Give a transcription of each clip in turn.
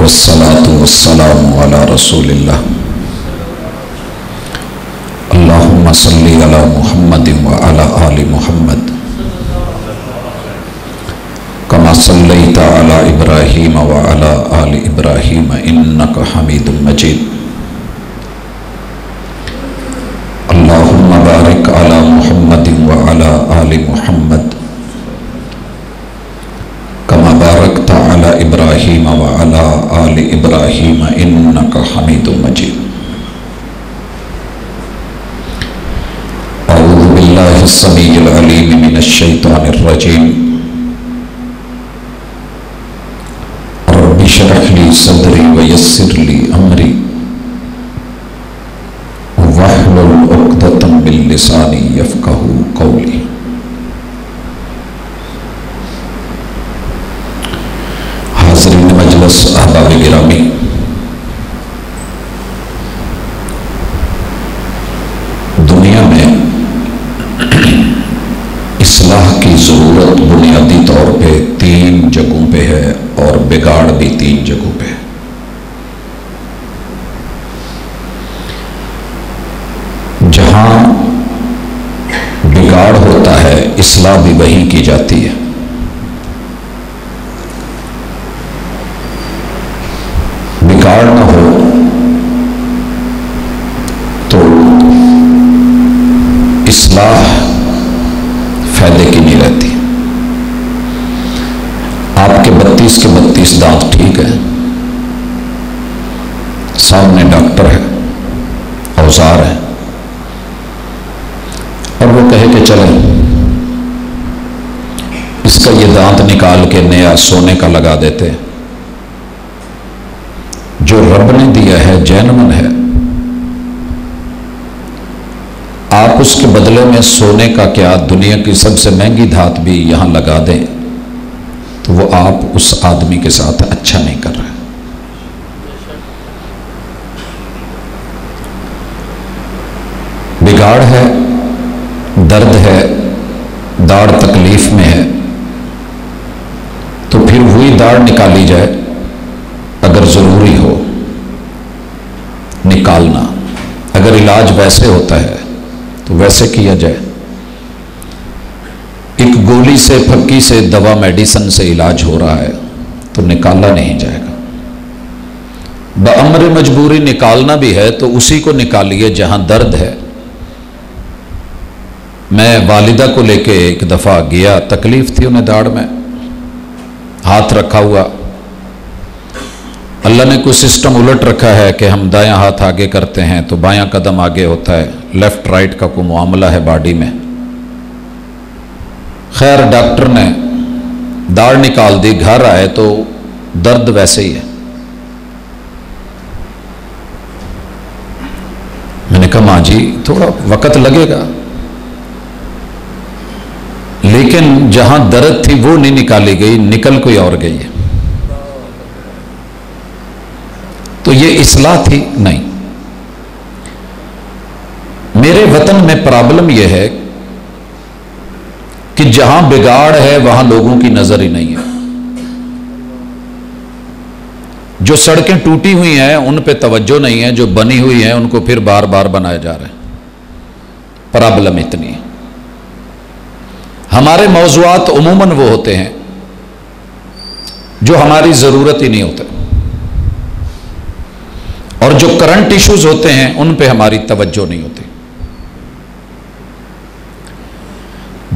والصلاة والسلام على رسول الله اللهم صل على محمد وعلى آل محمد كما صليت على إبراهيم وعلى آل إبراهيم إنك حميد مجيد اللهم بارك على محمد وعلى آل محمد كما باركت على إبراهيم وعلى آل إبراهيم إنك حميد مجيد أعوذ بالله السميع العليم من الشيطان الرجيم رب اشرح لي صدري ويسر لي أمري واحلل عقدة من لساني يفقهوا قولي حاضرین مجلس احباب گرامی، دنیا میں اصلاح کی ضرورت بنیادی طور پہ 3 جگہوں پہ ہے اور بگاڑ بھی 3 جگہوں پہ ہے۔ جہاں بگاڑ ہوتا ہے اصلاح بھی وہیں کی جاتی ہے۔ بگاڑ نہ ہو تو اصلاح فائدے کی نہیں رہتی۔ آپ کے 32 کے 32 دانت ٹھیک ہے، سامنے ڈاکٹر ہے، اوزار ہے، اور وہ کہے کہ چلیں اس کا یہ دانت نکال کے نیا سونے کا لگا دیتے، جو رب نے دیا ہے جینون ہے، آپ اس کے بدلے میں سونے کا کیا دنیا کی سب سے مہنگی دھات بھی یہاں لگا دیں تو وہ آپ اس آدمی کے ساتھ اچھا نہیں کر رہے۔ بگاڑ ہے، درد ہے، داڑھ تکلیف میں ہے تو پھر وہی داڑھ نکالی جائے اگر ضروری ہو نکالنا، اگر علاج ویسے ہوتا ہے تو ویسے کیا جائے۔ ایک گولی سے پھکی سے دوا میڈیسن سے علاج ہو رہا ہے تو نکالا نہیں جائے گا۔ بامر مجبوری نکالنا بھی ہے تو اسی کو نکالیے جہاں درد ہے۔ میں والدہ کو لے کے ایک دفعہ گیا، تکلیف تھی انہیں داڑھ میں، ہاتھ رکھا ہوا، اللہ نے کوئی سسٹم الٹ رکھا ہے کہ ہم دایاں ہاتھ آگے کرتے ہیں تو بایاں قدم آگے ہوتا ہے، لیفٹ رائٹ کا کوئی معاملہ ہے باڈی میں۔ خیر ڈاکٹر نے داڑھ نکال دی، گھر آئے تو درد ویسے ہی ہے۔ میں نے کہا ماں جی تھوڑا وقت لگے گا، لیکن جہاں درد تھی وہ نہیں نکالی گئی، نکل کوئی اور گئی ہے، تو یہ اصلاح تھی نہیں۔ میرے وطن میں پرابلم یہ ہے کہ جہاں بگاڑ ہے وہاں لوگوں کی نظر ہی نہیں ہے۔ جو سڑکیں ٹوٹی ہوئی ہیں ان پہ توجہ نہیں ہے، جو بنی ہوئی ہیں ان کو پھر بار بار بنایا جا رہا ہے۔ پرابلم اتنی ہے۔ ہمارے موضوعات عموماً وہ ہوتے ہیں جو ہماری ضرورت ہی نہیں ہوتے، اور جو کرنٹ ایشوز ہوتے ہیں ان پہ ہماری توجہ نہیں ہوتی۔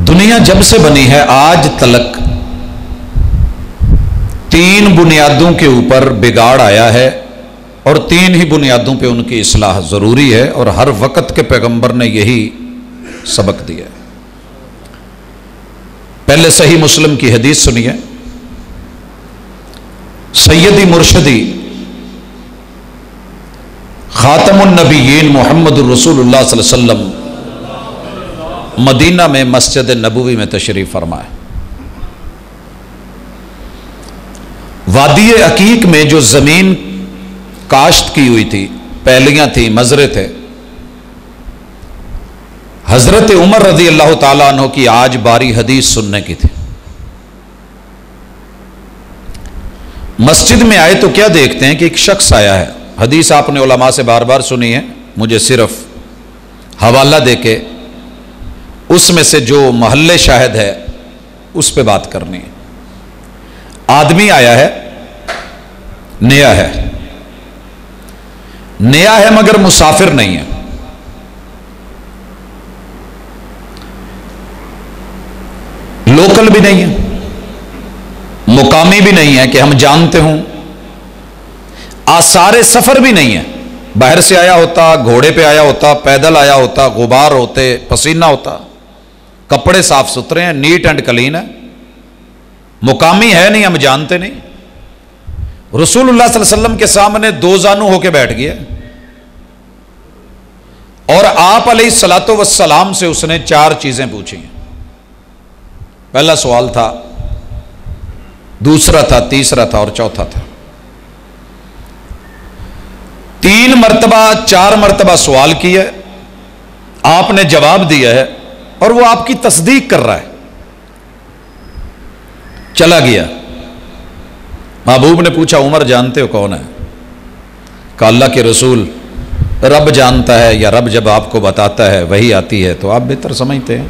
دنیا جب سے بنی ہے آج تلک 3 بنیادوں کے اوپر بگاڑ آیا ہے، اور 3 ہی بنیادوں پہ ان کی اصلاح ضروری ہے، اور ہر وقت کے پیغمبر نے یہی سبق دیا ہے۔ پہلے صحیح مسلم کی حدیث سنیے، سیدی مرشدی خاتم النبیین محمد الرسول اللہ صلی اللہ علیہ وسلم مدینہ میں مسجد نبوی میں تشریف فرمائے۔ وادی عقیق میں جو زمین کاشت کی ہوئی تھی، پہلیاں تھیں، مزرے تھے، حضرت عمر رضی اللہ تعالیٰ عنہ کی آج باری حدیث سننے کی تھی۔ مسجد میں آئے تو کیا دیکھتے ہیں کہ ایک شخص آیا ہے. حدیث آپ نے علماء سے بار بار سنی ہے, مجھے صرف حوالہ دے کے اس میں سے جو محل شاہد ہے اس پہ بات کرنی ہے. آدمی آیا ہے, نیا ہے, نیا ہے مگر مسافر نہیں ہے. لوکل بھی نہیں ہے, مقامی بھی نہیں ہے کہ ہم جانتے ہوں, آثار سفر بھی نہیں ہے. باہر سے آیا ہوتا, گھوڑے پہ آیا ہوتا, پیدل آیا ہوتا, غبار ہوتے, پسینہ ہوتا, کپڑے صاف ستھرے ہیں, نیٹ اینڈ کلین ہے. مقامی ہے نہیں, ہم جانتے نہیں. رسول اللہ صلی اللہ علیہ وسلم کے سامنے دو زانو ہو کے بیٹھ گیا اور آپ علیہ الصلوۃ والسلام سے اس نے 4 چیزیں پوچھی. پہلا سوال تھا, دوسرا تھا, تیسرا تھا اور چوتھا تھا. 3 مرتبہ 4 مرتبہ سوال کیا, آپ نے جواب دیا ہے اور وہ آپ کی تصدیق کر رہا ہے. چلا گیا. محبوب نے پوچھا عمر جانتے ہو کون ہے؟ کہا اللہ کے رسول رب جانتا ہے, یا رب جب آپ کو بتاتا ہے وہی آتی ہے تو آپ بہتر سمجھتے ہیں.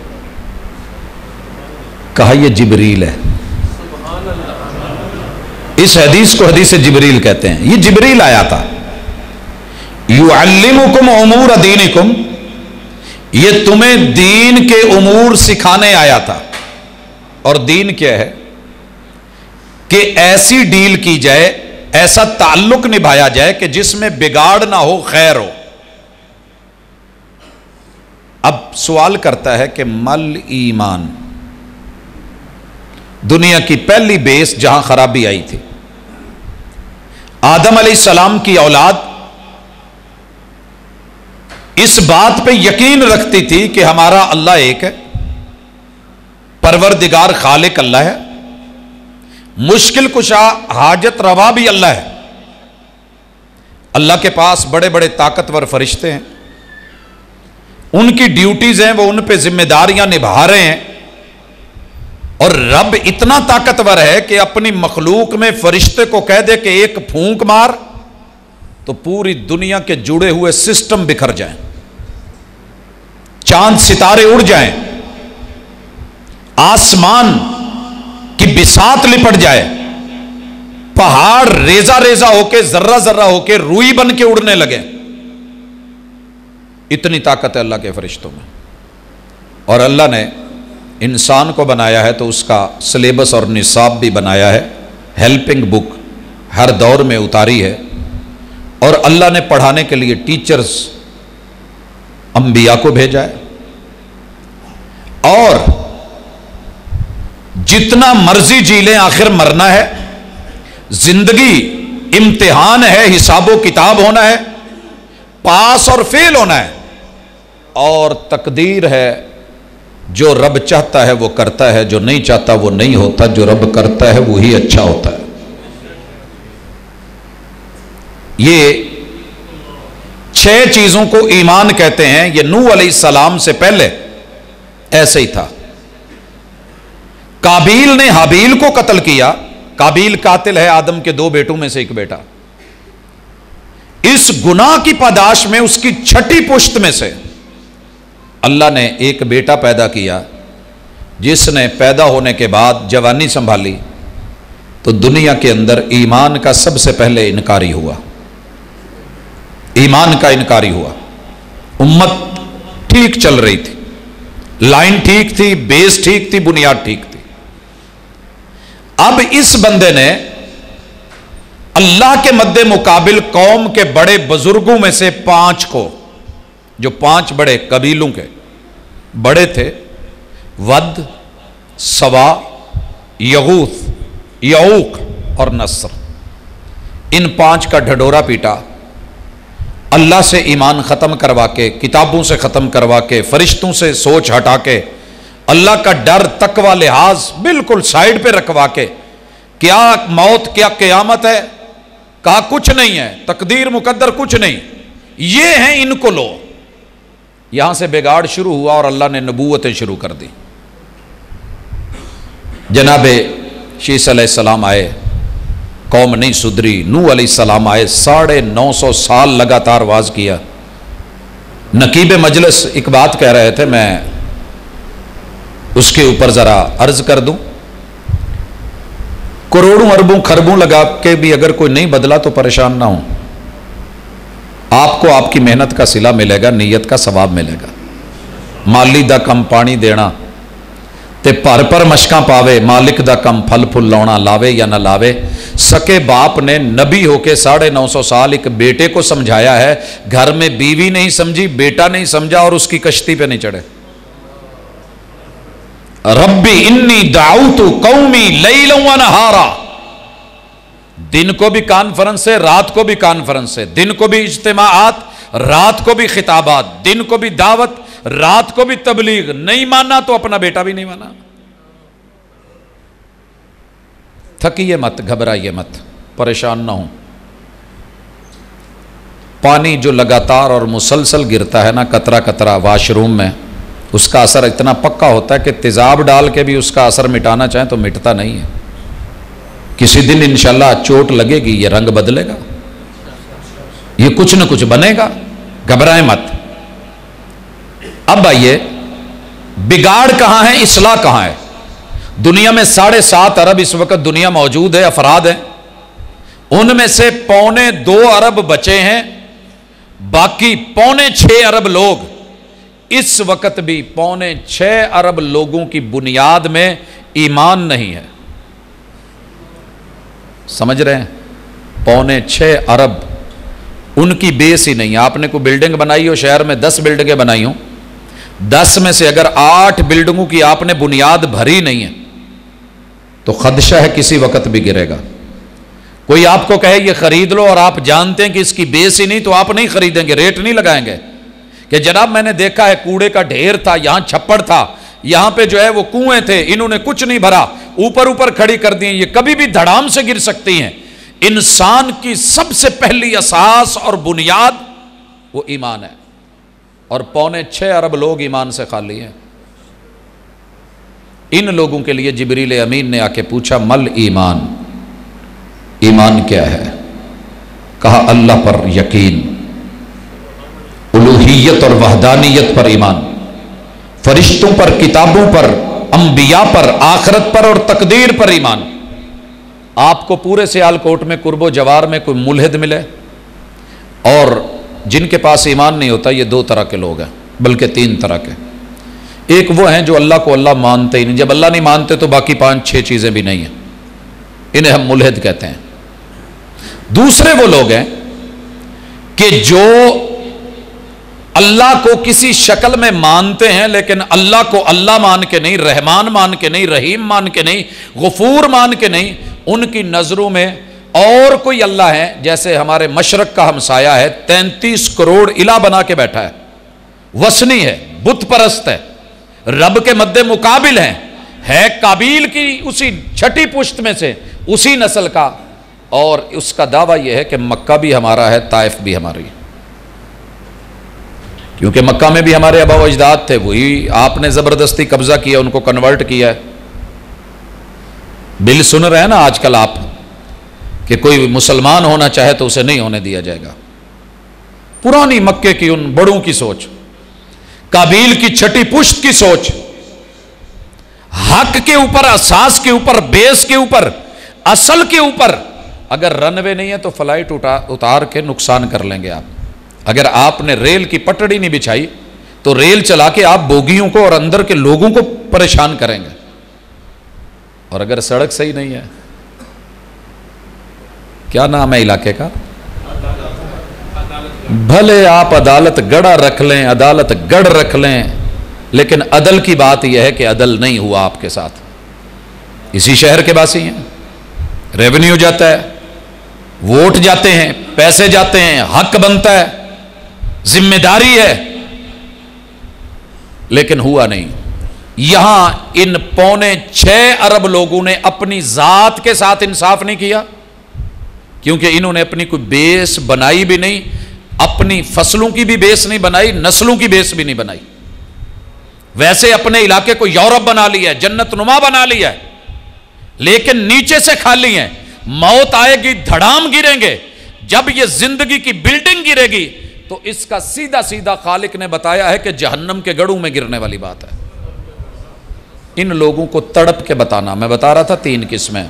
کہا یہ جبریل ہے. اس حدیث کو حدیث جبریل کہتے ہیں. یہ جبریل آیا تھا. یعلمکم امور دینکم, یہ تمہیں دین کے امور سکھانے آیا تھا. اور دین کیا ہے؟ کہ ایسی ڈیل کی جائے, ایسا تعلق نبھایا جائے کہ جس میں بگاڑ نہ ہو, خیر ہو. اب سوال کرتا ہے کہ مل ایمان, دنیا کی پہلی بیس جہاں خرابی آئی تھی. آدم علیہ السلام کی اولاد اس بات پہ یقین رکھتی تھی کہ ہمارا اللہ ایک ہے, پروردگار خالق اللہ ہے, مشکل کشا حاجت روا بھی اللہ ہے. اللہ کے پاس بڑے بڑے طاقتور فرشتے ہیں, ان کی ڈیوٹیز ہیں, وہ ان پہ ذمہ داریاں نبھا رہے ہیں. اور رب اتنا طاقتور ہے کہ اپنی مخلوق میں فرشتے کو کہہ دے کہ ایک پھونک مار تو پوری دنیا کے جڑے ہوئے سسٹم بکھر جائیں, چاند ستارے اڑ جائیں, آسمان کی بساط لپٹ جائے, پہاڑ ریزہ ریزہ ہو کے, ذرہ ذرہ ہو کے روئی بن کے اڑنے لگے. اتنی طاقت ہے اللہ کے فرشتوں میں. اور اللہ نے انسان کو بنایا ہے تو اس کا سلیبس اور نصاب بھی بنایا ہے, ہیلپنگ بک ہر دور میں اتاری ہے. اور اللہ نے پڑھانے کے لیے ٹیچرز انبیاء کو بھیجا ہے. اور جتنا مرضی جی لیں آخر مرنا ہے, زندگی امتحان ہے, حساب و کتاب ہونا ہے, پاس اور فیل ہونا ہے. اور تقدیر ہے, جو رب چاہتا ہے وہ کرتا ہے, جو نہیں چاہتا وہ نہیں ہوتا, جو رب کرتا ہے وہی اچھا ہوتا ہے. یہ 6 چیزوں کو ایمان کہتے ہیں. یہ نوح علیہ السلام سے پہلے ایسے ہی تھا. قابیل نے حابیل کو قتل کیا. قابیل قاتل ہے, آدم کے 2 بیٹوں میں سے ایک بیٹا. اس گناہ کی پاداش میں اس کی 6ٹھی پشت میں سے اللہ نے ایک بیٹا پیدا کیا, جس نے پیدا ہونے کے بعد جوانی سنبھالی تو دنیا کے اندر ایمان کا سب سے پہلے انکاری ہوا. ایمان کا انکاری ہوا. امت ٹھیک چل رہی تھی, لائن ٹھیک تھی, بیس ٹھیک تھی, بنیاد ٹھیک تھی. اب اس بندے نے اللہ کے مد مقابل قوم کے بڑے بزرگوں میں سے 5 کو, جو 5 بڑے قبیلوں کے بڑے تھے, ود, سوا, یغوث, یعوق اور نصر, ان 5 کا ڈھڈورا پیٹا. اللہ سے ایمان ختم کروا کے, کتابوں سے ختم کروا کے, فرشتوں سے سوچ ہٹا کے, اللہ کا ڈر تقوی لحاظ بالکل سائیڈ پہ رکھوا کے, کیا موت کیا قیامت ہے, کہا کچھ نہیں ہے, تقدیر مقدر کچھ نہیں, یہ ہیں ان کو لو. یہاں سے بگاڑ شروع ہوا اور اللہ نے نبوتیں شروع کر دی. جناب شیس علیہ السلام آئے, قوم نہیں سدھری. نوح علیہ السلام آئے, 950 سال لگاتار واز کیا. نقیب مجلس ایک بات کہہ رہے تھے, میں اس کے اوپر ذرا عرض کر دوں. کروڑوں اربوں خربوں لگا کے بھی اگر کوئی نہیں بدلا تو پریشان نہ ہوں. آپ کو آپ کی محنت کا صلہ ملے گا, نیت کا ثواب ملے گا. مالی دا کم پانی دینا تے پر مشکاں پاوے, مالک دا کم پھل پھل لاؤنا, لاوے یا نہ لاوے. سکے باپ نے نبی ہو کے 950 سال ایک بیٹے کو سمجھایا ہے, گھر میں بیوی نہیں سمجھی, بیٹا نہیں سمجھا, اور اس کی کشتی پہ نہیں چڑھے. ربی انی دعوت قومی لیلا و نہارا. دن کو بھی کانفرنس ہے, رات کو بھی کانفرنس ہے. دن کو بھی اجتماعات, رات کو بھی خطابات. دن کو بھی دعوت, رات کو بھی تبلیغ. نہیں مانا تو اپنا بیٹا بھی نہیں مانا. تھکیے مت, گھبرائیے مت, پریشان نہ ہوں. پانی جو لگاتار اور مسلسل گرتا ہے نا, قطرہ قطرہ واش روم میں, اس کا اثر اتنا پکا ہوتا ہے کہ تیزاب ڈال کے بھی اس کا اثر مٹانا چاہیں تو مٹتا نہیں ہے. کسی دن انشاءاللہ چوٹ لگے گی, یہ رنگ بدلے گا, یہ کچھ نہ کچھ بنے گا. گھبرائیں مت. اب آئیے, بگاڑ کہاں ہے, اصلاح کہاں ہے؟ دنیا میں 7.5 ارب اس وقت دنیا موجود ہے, افراد ہیں. ان میں سے 2.25 ارب بچے ہیں, باقی 6.25 ارب لوگ. اس وقت بھی 6.25 ارب لوگوں کی بنیاد میں ایمان نہیں ہے. سمجھ رہے ہیں؟ 6.25 ارب ان کی بیس ہی نہیں ہے. آپ نے کوئی بلڈنگ بنائی ہو, شہر میں 10 بلڈنگیں بنائی ہوں, 10 میں سے اگر 8 بلڈنگوں کی آپ نے بنیاد بھری نہیں ہے تو خدشہ ہے کسی وقت بھی گرے گا. کوئی آپ کو کہے یہ خرید لو اور آپ جانتے ہیں کہ اس کی بیس ہی نہیں, تو آپ نہیں خریدیں گے, ریٹ نہیں لگائیں گے کہ جناب میں نے دیکھا ہے کوڑے کا ڈھیر تھا, یہاں چھپڑ تھا, یہاں پہ جو ہے وہ کنویں تھے, انہوں نے کچھ نہیں بھرا, اوپر کھڑی کر دی, یہ کبھی بھی دھڑام سے گر سکتی ہیں. انسان کی سب سے پہلی اساس اور بنیاد وہ ایمان ہے, اور 6.25 ارب لوگ ایمان سے خالی ہیں. ان لوگوں کے لیے جبریل امین نے آ کے پوچھا, مل ایمان, ایمان کیا ہے؟ کہا اللہ پر یقین, الوہیت اور وحدانیت پر ایمان, فرشتوں پر, کتابوں پر, انبیاء پر, آخرت پر اور تقدیر پر ایمان. آپ کو پورے سیالکوٹ میں قرب و جوار میں کوئی ملحد ملے, اور جن کے پاس ایمان نہیں ہوتا, یہ 2 طرح کے لوگ ہیں, بلکہ 3 طرح کے. ایک وہ ہیں جو اللہ کو اللہ مانتے ہی نہیں, جب اللہ نہیں مانتے تو باقی 5-6 چیزیں بھی نہیں ہیں, انہیں ہم ملحد کہتے ہیں. دوسرے وہ لوگ ہیں کہ جو اللہ کو کسی شکل میں مانتے ہیں, لیکن اللہ کو اللہ مان کے نہیں, رحمان مان کے نہیں, رحیم مان کے نہیں, غفور مان کے نہیں. ان کی نظروں میں اور کوئی اللہ ہے, جیسے ہمارے مشرق کا ہمسایہ ہے, 33 کروڑ الہ بنا کے بیٹھا ہے, وثنی ہے, بت پرست ہے, رب کے مد مقابل ہے قابیل کی اسی چھٹی پشت میں سے, اسی نسل کا, اور اس کا دعویٰ یہ ہے کہ مکہ بھی ہمارا ہے, طائف بھی ہماری ہے, کیونکہ مکہ میں بھی ہمارے آبا و اجداد تھے, وہی آپ نے زبردستی قبضہ کیا, ان کو کنورٹ کیا ہے. بل سن رہے ہیں نا آج کل آپ کہ کوئی مسلمان ہونا چاہے تو اسے نہیں ہونے دیا جائے گا. پرانی مکے کی ان بڑوں کی سوچ, قابیل کی چھٹی پشت کی سوچ, حق کے اوپر, اساس کے اوپر, بیس کے اوپر, اصل کے اوپر. اگر رن وے نہیں ہے تو فلائٹ اتار کے نقصان کر لیں گے آپ. اگر آپ نے ریل کی پٹڑی نہیں بچھائی تو ریل چلا کے آپ بوگیوں کو اور اندر کے لوگوں کو پریشان کریں گے. اور اگر سڑک صحیح نہیں ہے, کیا نام ہے علاقے کا, بھلے آپ عدالت گڑھا رکھ لیں, عدالت گڑھ رکھ لیں, لیکن عدل کی بات یہ ہے کہ عدل نہیں ہوا آپ کے ساتھ. اسی شہر کے باسی ہیں, ریونیو جاتا ہے, ووٹ جاتے ہیں, پیسے جاتے ہیں, حق بنتا ہے, ذمہ داری ہے, لیکن ہوا نہیں. یہاں ان 6.25 ارب لوگوں نے اپنی ذات کے ساتھ انصاف نہیں کیا, کیونکہ انہوں نے اپنی کوئی بیس بنائی بھی نہیں, اپنی فصلوں کی بھی بیس نہیں بنائی, نسلوں کی بیس بھی نہیں بنائی. ویسے اپنے علاقے کو یورپ بنا لیا ہے, جنت نما بنا لیا ہے, لیکن نیچے سے خالی ہیں. موت آئے گی دھڑام گریں گے. جب یہ زندگی کی بلڈنگ گرے گی تو اس کا سیدھا سیدھا خالق نے بتایا ہے کہ جہنم کے گڑھوں میں گرنے والی بات ہے. ان لوگوں کو تڑپ کے بتانا. میں بتا رہا تھا 3 قسمیں.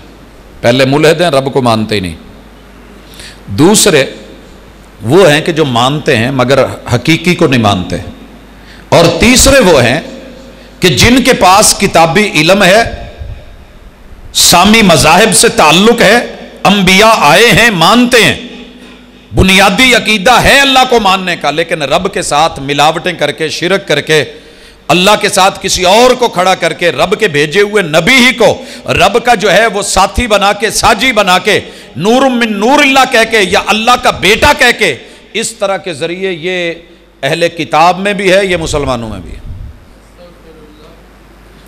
پہلے ملحد ہیں، رب کو مانتے ہی نہیں. دوسرے وہ ہیں کہ جو مانتے ہیں مگر حقیقی کو نہیں مانتے. اور تیسرے وہ ہیں کہ جن کے پاس کتابی علم ہے، سامی مذاہب سے تعلق ہے، انبیاء آئے ہیں، مانتے ہیں، بنیادی عقیدہ ہے اللہ کو ماننے کا، لیکن رب کے ساتھ ملاوٹیں کر کے، شرک کر کے، اللہ کے ساتھ کسی اور کو کھڑا کر کے، رب کے بھیجے ہوئے نبی ہی کو رب کا جو ہے وہ ساتھی بنا کے، ساجی بنا کے، نور من نور اللہ کہہ کے یا اللہ کا بیٹا کہہ کے، اس طرح کے ذریعے یہ اہل کتاب میں بھی ہے، یہ مسلمانوں میں بھی ہے.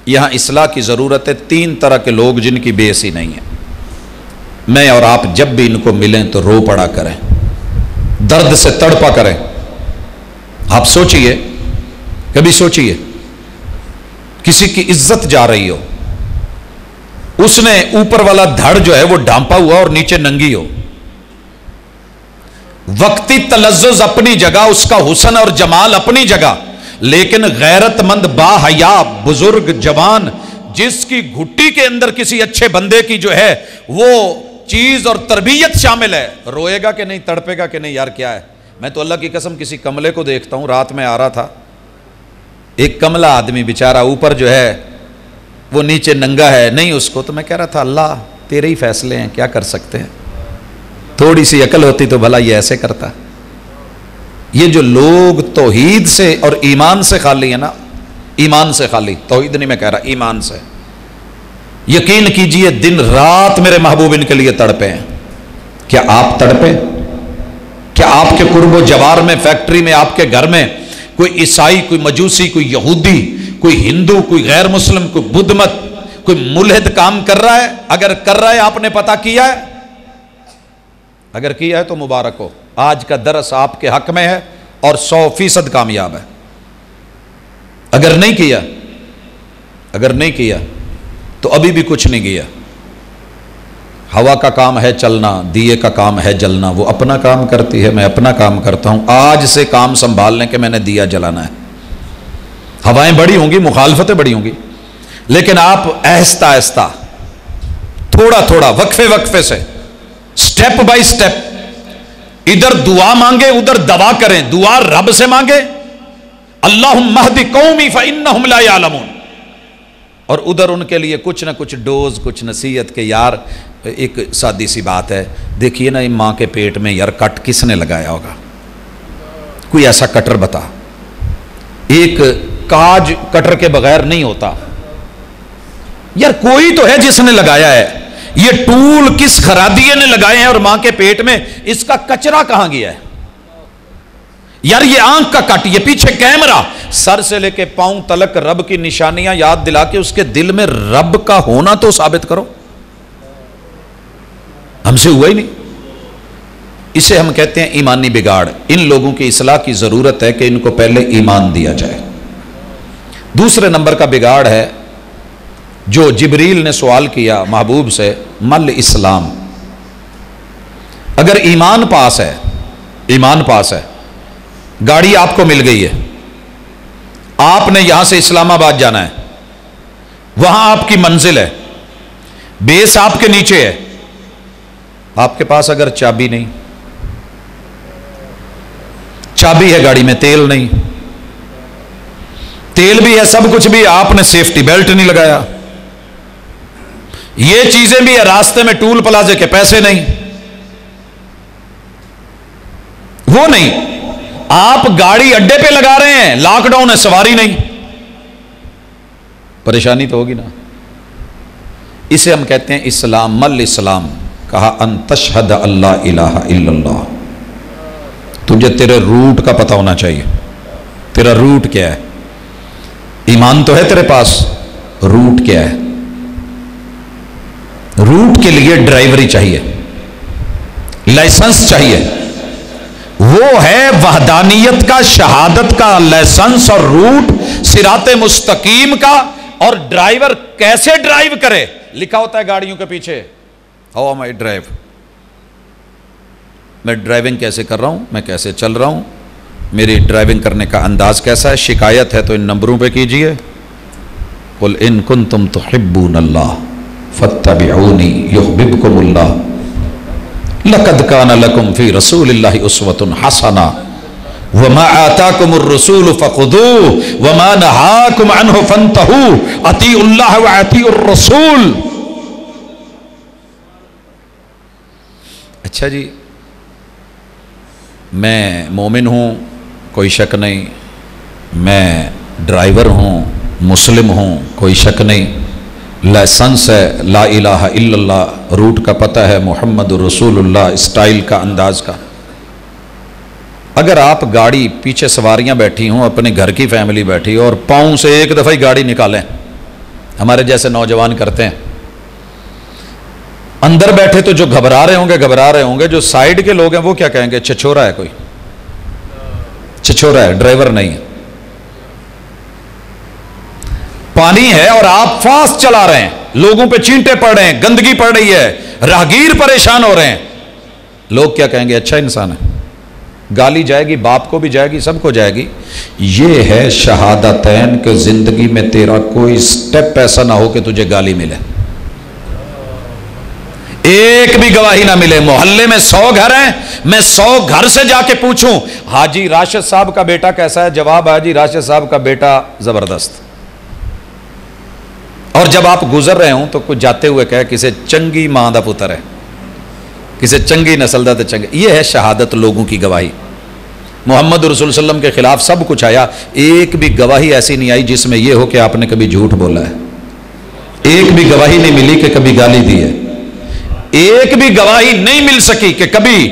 یہاں اصلاح کی ضرورت ہے. 3 طرح کے لوگ جن کی بیسی نہیں ہے. میں اور آپ جب بھی ان کو ملیں تو رو پڑا کریں، درد سے تڑپا کریں. آپ سوچئے، کبھی سوچئے کسی کی عزت جا رہی ہو، اس نے اوپر والا دھڑ جو ہے وہ ڈھانپا ہوا اور نیچے ننگی ہو. وقتی تلذذ اپنی جگہ، اس کا حسن اور جمال اپنی جگہ، لیکن غیرت مند با حیا بزرگ جوان جس کی گھٹی کے اندر کسی اچھے بندے کی جو ہے وہ چیز اور تربیت شامل ہے، روئے گا کہ نہیں، تڑپے گا کہ نہیں؟ یار کیا ہے. میں تو اللہ کی قسم کسی کملے کو دیکھتا ہوں، رات میں آ رہا تھا، ایک کملا آدمی بیچارہ اوپر جو ہے وہ نیچے ننگا ہے، نہیں اس کو. تو میں کہہ رہا تھا اللہ تیرے ہی فیصلے ہیں، کیا کر سکتے ہیں. تھوڑی سی عقل ہوتی تو بھلا یہ ایسے کرتا. یہ جو لوگ توحید سے اور ایمان سے خالی ہیں نا، ایمان سے خالی، توحید نہیں میں کہہ رہا، ایمان سے، یقین کیجئے دن رات میرے محبوب ان کے لیے تڑپے ہیں. کیا آپ تڑپے؟ کیا آپ کے قرب و جوار میں، فیکٹری میں، آپ کے گھر میں کوئی عیسائی، کوئی مجوسی، کوئی یہودی، کوئی ہندو، کوئی غیر مسلم، کوئی بدھ مت، کوئی ملحد کام کر رہا ہے؟ اگر کر رہا ہے آپ نے پتہ کیا ہے؟ اگر کیا ہے تو مبارک ہو، آج کا درس آپ کے حق میں ہے اور 100% کامیاب ہے. اگر نہیں کیا تو ابھی بھی کچھ نہیں کیا. ہوا کا کام ہے چلنا، دیے کا کام ہے جلنا. وہ اپنا کام کرتی ہے، میں اپنا کام کرتا ہوں. آج سے کام سنبھال لیں کہ میں نے دیا جلانا ہے. ہوائیں بڑی ہوں گی، مخالفتیں بڑی ہوں گی، لیکن آپ آہستہ آہستہ، تھوڑا تھوڑا، وقفے وقفے سے، سٹیپ بائی سٹیپ، ادھر دعا مانگے ادھر دوا کریں. دعا رب سے مانگے، اللہم اہد قومی فانہم لا یعلمون، اور ادھر ان کے لیے کچھ نہ کچھ ڈوز، کچھ نصیحت کہ یار ایک سادی سی بات ہے، دیکھیے نا ماں کے پیٹ میں یار کٹ کس نے لگایا ہوگا؟ کوئی ایسا کٹر بتا. ایک کاج کٹر کے بغیر نہیں ہوتا. یار کوئی تو ہے جس نے لگایا ہے. یہ ٹول کس خرادیے نے لگائے ہیں اور ماں کے پیٹ میں اس کا کچرا کہاں گیا ہے؟ یار یہ آنکھ کا کٹ، یہ پیچھے کیمرہ، سر سے لے کے پاؤں تلک رب کی نشانیاں یاد دلا کے اس کے دل میں رب کا ہونا تو ثابت کرو. ہم سے ہوا ہی نہیں. اسے ہم کہتے ہیں ایمانی بگاڑ. ان لوگوں کی اصلاح کی ضرورت ہے کہ ان کو پہلے ایمان دیا جائے. دوسرے نمبر کا بگاڑ ہے جو جبریل نے سوال کیا محبوب سے، مل اسلام. اگر ایمان پاس ہے، گاڑی آپ کو مل گئی ہے، آپ نے یہاں سے اسلام آباد جانا ہے، وہاں آپ کی منزل ہے، بیس آپ کے نیچے ہے، آپ کے پاس اگر چابی نہیں، چابی ہے گاڑی میں، تیل نہیں، تیل بھی ہے، سب کچھ بھی، آپ نے سیفٹی بیلٹ نہیں لگایا، یہ چیزیں بھی ہے، راستے میں ٹول پلازے کے پیسے نہیں، وہ نہیں، آپ گاڑی اڈے پہ لگا رہے ہیں، لاک ڈاؤن ہے، سواری نہیں، پریشانی تو ہوگی نا. اسے ہم کہتے ہیں اسلام. مل اسلام، کہا ان تشہد اللہ الہ الا اللہ. تجھے تیرے روٹ کا پتہ ہونا چاہیے. تیرا روٹ کیا ہے؟ ایمان تو ہے تیرے پاس، روٹ کیا ہے؟ روٹ کے لیے ڈرائیوری چاہیے، لائسنس چاہیے. وہ ہے وحدانیت کا، شہادت کا لائسنس اور روٹ، صراط مستقیم کا. اور ڈرائیور کیسے ڈرائیو کرے لکھا ہوتا ہے گاڑیوں کے پیچھے. ہاؤ آئی ڈرائیو، میں ڈرائیونگ کیسے کر رہا ہوں، میں کیسے چل رہا ہوں، میری ڈرائیونگ کرنے کا انداز کیسا ہے. شکایت ہے تو ان نمبروں پہ کیجئے. قل ان کنتم تحبون اللہ فاتبعونی یحببکم اللہ لقد کان لکم فی رسول اللہ اسوۃ حسنہ وما آتاکم الرسول فخذوہ وما نہاکم عنہ فانتہوا اطیعوا اللہ واطیعوا الرسول. اچھا جی، میں مومن ہوں، کوئی شک نہیں، میں ڈرائیور ہوں، مسلم ہوں، کوئی شک نہیں، لائسنس ہے، لا الہ الا اللہ، روٹ کا پتہ ہے، محمد رسول اللہ، اسٹائل کا، انداز کا. اگر آپ گاڑی پیچھے سواریاں بیٹھی ہوں، اپنے گھر کی فیملی بیٹھی اور پاؤں سے ایک دفعہ ہی گاڑی نکالیں، ہمارے جیسے نوجوان کرتے ہیں، اندر بیٹھے تو جو گھبرا رہے ہوں گے، جو سائیڈ کے لوگ ہیں وہ کیا کہیں گے؟ چھچورا ہے، کوئی چھچورا ہے، ڈرائیور نہیں ہے. پانی ہے اور آپ فاسٹ چلا رہے ہیں، لوگوں پہ چینٹے پڑ رہے ہیں، گندگی پڑ رہی ہے، راہگیر پریشان ہو رہے ہیں، لوگ کیا کہیں گے؟ اچھا انسان ہے. گالی جائے گی، باپ کو بھی جائے گی، سب کو جائے گی. یہ ہے شہادتین کہ زندگی میں تیرا کوئی سٹیپ ایسا نہ ہو کہ تجھے گالی ملے، ایک بھی گواہی نہ ملے. محلے میں 100 گھر ہیں، میں 100 گھر سے جا کے پوچھوں حاجی راشد صاحب کا بیٹا کیسا ہے، جواب حاجی راشد صاحب کا بیٹا زبردست. اور جب آپ گزر رہے ہوں تو کچھ جاتے ہوئے کہے کسے چنگی ماں دا پتر ہے، کسے چنگی نسل دا تے چنگی. یہ ہے شہادت، لوگوں کی گواہی. محمد رسول اللہ علیہ وسلم کے خلاف سب کچھ آیا، ایک بھی گواہی ایسی نہیں آئی جس میں یہ ہو کہ آپ نے کبھی جھوٹ بولا ہے. ایک بھی گواہی نہیں ملی کہ کبھی گالی دی ہے. ایک بھی گواہی نہیں مل سکی کہ کبھی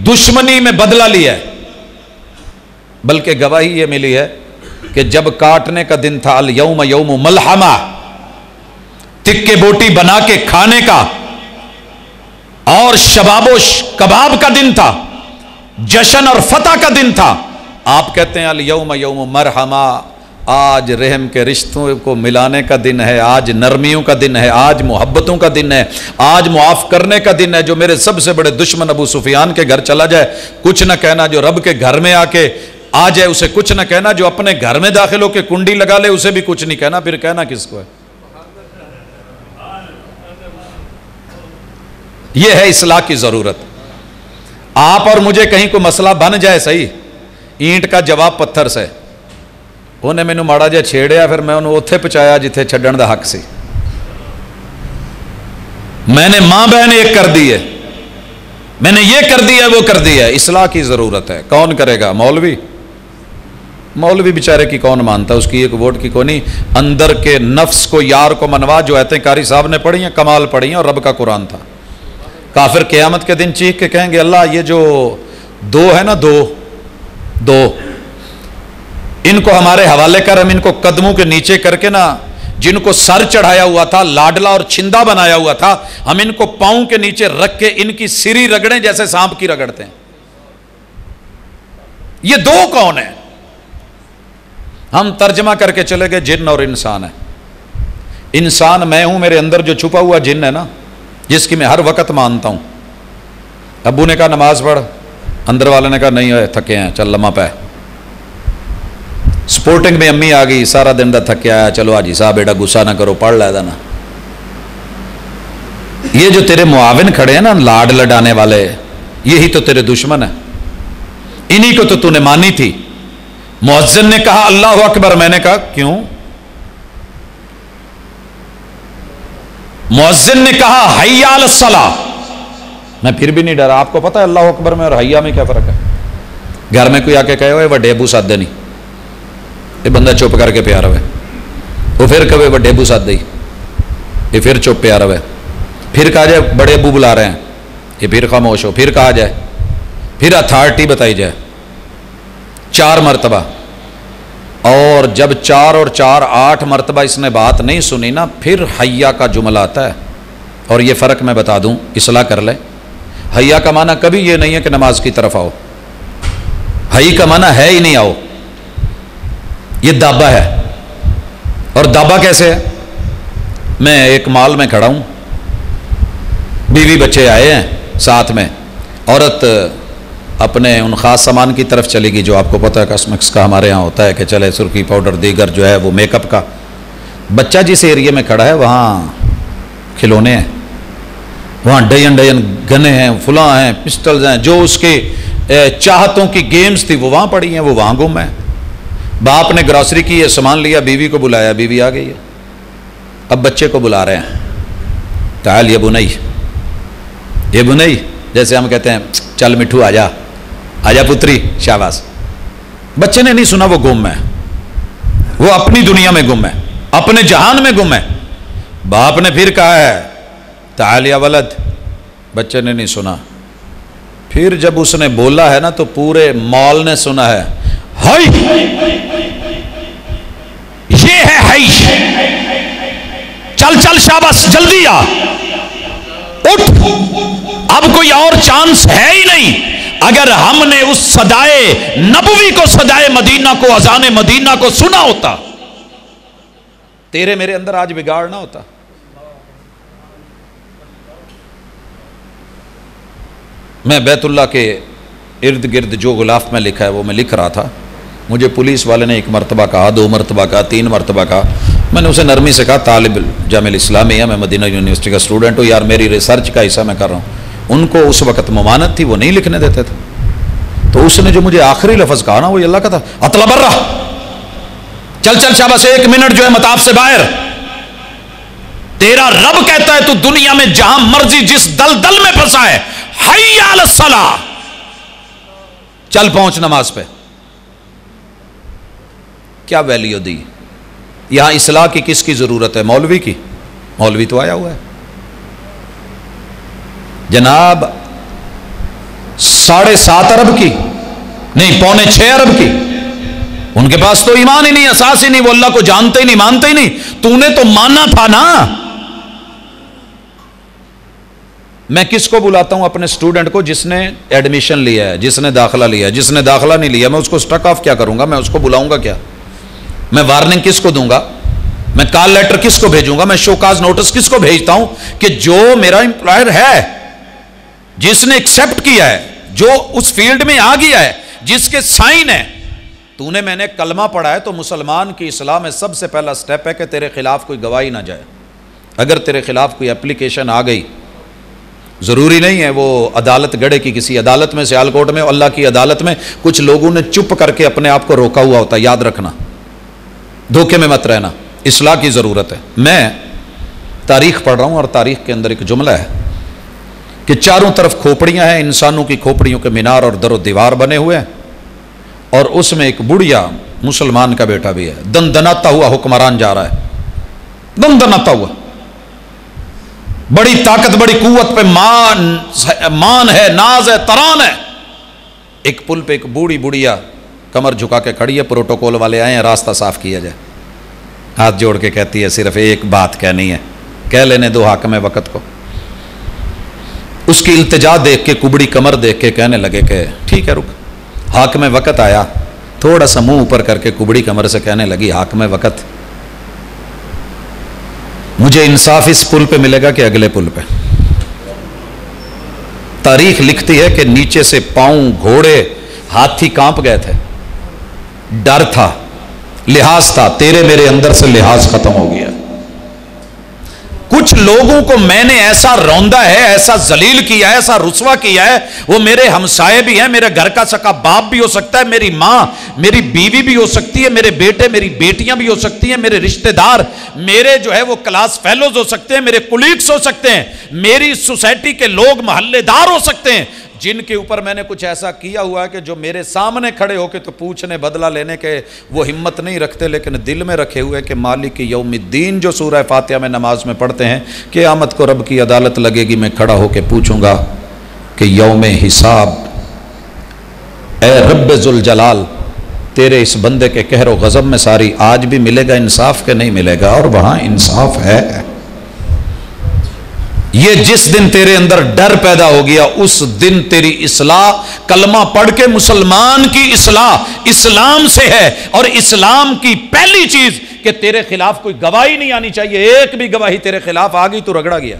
دشمنی میں بدلہ لیا ہے. بلکہ گواہی یہ ملی ہے کہ جب کاٹنے کا دن تھا، الیوم یوم ملحمہ، تکے بوٹی بنا کے کھانے کا اور شباب و کباب کا دن تھا، جشن اور فتح کا دن تھا. آپ کہتے ہیں الیوم یوم مرحمہ، آج رحم کے رشتوں کو ملانے کا دن ہے، آج نرمیوں کا دن ہے، آج محبتوں کا دن ہے، آج معاف کرنے کا دن ہے. جو میرے سب سے بڑے دشمن ابو سفیان کے گھر چلا جائے کچھ نہ کہنا، جو رب کے گھر میں آ کے آ جائے اسے کچھ نہ کہنا، جو اپنے گھر میں داخل ہو کے کنڈی لگا لے اسے بھی کچھ نہیں کہنا. پھر کہنا کس کو ہے؟ یہ ہے اصلاح کی ضرورت. آپ اور مجھے کہیں کوئی مسئلہ بن جائے، صحیح، اینٹ کا جواب پتھر سے، انہیں مینوں ماڑا جہا چھیڑیا، پھر میں انہوں اوتھے پہنچایا جتھے چھڈن دا حق سی. میں نے ماں بہن ایک کر دی ہے، میں نے یہ کر دیا وہ کر دیا. اصلاح کی ضرورت ہے. کون کرے گا؟ مولوی بیچارے کی کون مانتا، اس کی ایک ووٹ کی کوئی نہیں. اندر کے نفس کو، یار کو منوا، جو آیتیں قاری صاحب نے پڑھی ہیں، کمال پڑھی ہیں، اور رب کا قرآن تھا. کافر قیامت کے دن چیخ کے کہیں گے اللہ یہ جو دو ہے نا، دو ان کو ہمارے حوالے کر، ہم ان کو قدموں کے نیچے کر کے نا، جن کو سر چڑھایا ہوا تھا، لاڈلا اور چھندا بنایا ہوا تھا، ہم ان کو پاؤں کے نیچے رکھ کے ان کی سری رگڑیں جیسے سانپ کی رگڑتے ہیں. یہ دو کون ہیں؟ ہم ترجمہ کر کے چلے گئے جن اور انسان ہے. انسان میں ہوں، میرے اندر جو چھپا ہوا جن ہے نا، جس کی میں ہر وقت مانتا ہوں. ابو نے کہا نماز پڑھ، اندر والے نے کہا نہیں ہوئے، تھکے ہیں، چل لمحہ پہ. سپورٹنگ میں امی آ گئی، سارا دن دا تھکے آیا، چلو آجی صاحب بیٹا غصہ نہ کرو، پڑھ لیدا نا. یہ جو تیرے معاون کھڑے ہیں نا، لاڈ لڈانے والے، یہی تو تیرے دشمن ہیں. انہی کو تو نے مانی تھی. مؤذن نے کہا اللہ اکبر، میں نے کہا کیوں؟ مؤذن نے کہا حی علی الصلاۃ، میں پھر بھی نہیں ڈرا. آپ کو پتہ ہے اللہ اکبر میں اور حیا میں کیا فرق ہے؟ گھر میں کوئی آ کے کہے ہوئے وڈے ابو سادے نہیں، یہ بندہ چپ کر کے پیا رہے، وہ پھر کہے وڈے ابو سادے، یہ پھر چپ پیا رہے. پھر کہا جائے بڑے ابو بلا رہے ہیں، یہ پھر خاموش ہو. پھر کہا جائے، پھر اتھارٹی بتائی جائے 4 مرتبہ. اور جب 4 اور 4 8 مرتبہ اس نے بات نہیں سنی نا، پھر حیا کا جملہ آتا ہے. اور یہ فرق میں بتا دوں، اصلاح کر لیں. حیا کا معنی کبھی یہ نہیں ہے کہ نماز کی طرف آؤ، حی کا معنی ہے ہی نہیں آؤ، یہ دابا ہے. اور دابا کیسے ہے؟ میں ایک مال میں کھڑا ہوں، بیوی بچے آئے ہیں ساتھ میں، عورت اپنے ان خاص سامان کی طرف چلے گی جو آپ کو پتہ ہے کاسمیٹکس کا ہمارے ہاں ہوتا ہے کہ چلے سرخی پاؤڈر دیگر جو ہے وہ میک اپ کا. بچہ جس ایریے میں کھڑا ہے وہاں کھلونے ہیں، وہاں ڈین گنے ہیں، فلاں ہیں، پسٹلز ہیں، جو اس کے چاہتوں کی گیمز تھی وہ وہاں پڑی ہیں، وہ وہاں گم ہیں. باپ نے گروسری کی ہے، سامان لیا، بیوی کو بلایا، بیوی آ گئی ہے. اب بچے کو بلا رہے ہیں، تعال یہ بنائی، یہ بنائی، جیسے ہم کہتے ہیں چل مٹھو آجا، آجا پتری، شاباش. بچے نے نہیں سنا، وہ گم ہے، وہ اپنی دنیا میں گم ہے، اپنے جہان میں گم ہے. باپ نے پھر کہا ہے تعال یا ولد، بچے نے نہیں سنا. پھر جب اس نے بولا ہے نا تو پورے مال نے سنا ہے، ہائی یہ ہے ہائی، چل چل شاباش جلدی آ، اٹھ، اب کوئی اور چانس ہے ہی نہیں. اگر ہم نے اس صدائے نبوی کو، صدائے مدینہ کو، اذان مدینہ کو سنا ہوتا، تیرے میرے اندر آج بگاڑ نہ ہوتا. میں بیت اللہ کے ارد گرد جو غلاف میں لکھا ہے وہ میں لکھ رہا تھا. مجھے پولیس والے نے 1 مرتبہ کہا، 2 مرتبہ کہا، 3 مرتبہ کہا. میں نے اسے نرمی سے کہا طالب جامعہ اسلامیہ، میں مدینہ یونیورسٹی کا اسٹوڈنٹ ہوں، یار میری ریسرچ کا حصہ میں کر رہا ہوں. ان کو اس وقت ممانت تھی، وہ نہیں لکھنے دیتے تھے. تو اس نے جو مجھے آخری لفظ کہا نا وہ اللہ کا تھا، اطلع برہ، چل چل شاباش، 1 منٹ جو ہے مطاف سے باہر. تیرا رب کہتا ہے تو دنیا میں جہاں مرضی جس دلدل میں پھنسا ہے، حی علی الصلاۃ، چل پہنچ نماز پہ. کیا ویلیو دی؟ یہاں اصلاح کی کس کی ضرورت ہے؟ مولوی کی؟ مولوی تو آیا ہوا ہے جناب 7.5 ارب کی نہیں، 5.25 ارب کی. ان کے پاس تو ایمان ہی نہیں، اساس ہی نہیں، وہ اللہ کو جانتے ہی نہیں، مانتے ہی نہیں. تو نے تو ماننا تھا نا. میں کس کو بلاتا ہوں؟ اپنے اسٹوڈنٹ کو جس نے ایڈمیشن لیا ہے، جس نے داخلہ لیا ہے. جس نے داخلہ نہیں لیا میں اس کو سٹک آف کیا کروں گا؟ میں اس کو بلاؤں گا کیا؟ میں وارننگ کس کو دوں گا؟ میں کال لیٹر کس کو بھیجوں گا؟ میں شوکاز نوٹس کس کو بھیجتا ہوں؟ کہ جو میرا امپلائر ہے، جس نے ایکسپٹ کیا ہے، جو اس فیلڈ میں آ گیا ہے، جس کے سائن ہے. تو نے میں نے کلمہ پڑھا ہے تو مسلمان کی اصلاح میں سب سے پہلا سٹیپ ہے کہ تیرے خلاف کوئی گواہی نہ جائے. اگر تیرے خلاف کوئی اپلیکیشن آ گئی، ضروری نہیں ہے وہ عدالت گڑھے کی، کسی عدالت میں، سیال کوٹ میں، اللہ کی عدالت میں کچھ لوگوں نے چپ کر کے اپنے آپ کو روکا ہوا ہوتا ہے. یاد رکھنا، دھوکے میں مت رہنا. اصلاح کی ضرورت ہے. میں تاریخ پڑھ رہا ہوں اور تاریخ کے اندر ایک جملہ ہے کہ چاروں طرف کھوپڑیاں ہیں، انسانوں کی کھوپڑیوں کے مینار اور در و دیوار بنے ہوئے ہیں، اور اس میں ایک بڑھیا مسلمان کا بیٹا بھی ہے، دن دناتا ہوا حکمران جا رہا ہے، دن دناتا ہوا. بڑی طاقت، بڑی قوت پہ مان ہے، ناز ہے، تران ہے. ایک پل پہ ایک بوڑھی بڑھیا کمر جھکا کے کھڑی ہے، پروٹوکول والے آئے ہیں راستہ صاف کیا جائے. ہاتھ جوڑ کے کہتی ہے صرف ایک بات کہنی ہے، کہہ لینے دو حاکم وقت کو. اس کی التجا دیکھ کے، کبڑی کمر دیکھ کے کہنے لگے کہ ٹھیک ہے رک. حاکم وقت آیا، تھوڑا سا منہ اوپر کر کے کبڑی کمر سے کہنے لگی حاکم وقت، مجھے انصاف اس پل پہ ملے گا کہ اگلے پل پہ؟ تاریخ لکھتی ہے کہ نیچے سے پاؤں، گھوڑے، ہاتھی کانپ گئے تھے. ڈر تھا، لحاظ تھا. تیرے میرے اندر سے لحاظ ختم ہو گیا. کچھ لوگوں کو میں نے ایسا روندا ہے، ایسا ذلیل کیا ہے، ایسا رسوا کیا ہے، وہ میرے ہمسائے بھی ہیں، میرے گھر کا سکا باپ بھی ہو سکتا ہے، میری ماں، میری بیوی بھی ہو سکتی ہے، میرے بیٹے، میری بیٹیاں بھی ہو سکتی ہیں، میرے رشتہ دار، میرے جو ہے وہ کلاس فیلوز ہو سکتے ہیں، میرے کولیگز ہو سکتے ہیں، میری سوسائٹی کے لوگ محلے دار ہو سکتے ہیں، جن کے اوپر میں نے کچھ ایسا کیا ہوا ہے کہ جو میرے سامنے کھڑے ہو کے تو پوچھنے، بدلہ لینے کے وہ ہمت نہیں رکھتے، لیکن دل میں رکھے ہوئے کہ مالک یوم الدین جو سورہ فاتحہ میں نماز میں پڑھتے ہیں، قیامت کو رب کی عدالت لگے گی، میں کھڑا ہو کے پوچھوں گا کہ یوم حساب، اے رب ذوالجلال، تیرے اس بندے کے قہر و غضب میں ساری آج بھی ملے گا انصاف کہ نہیں ملے گا؟ اور وہاں انصاف ہے. یہ جس دن تیرے اندر ڈر پیدا ہو گیا، اس دن تیری اصلاح کلمہ پڑھ کے مسلمان کی اصلاح اسلام سے ہے. اور اسلام کی پہلی چیز کہ تیرے خلاف کوئی گواہی نہیں آنی چاہیے. ایک بھی گواہی تیرے خلاف آ گئی تو رگڑا گیا.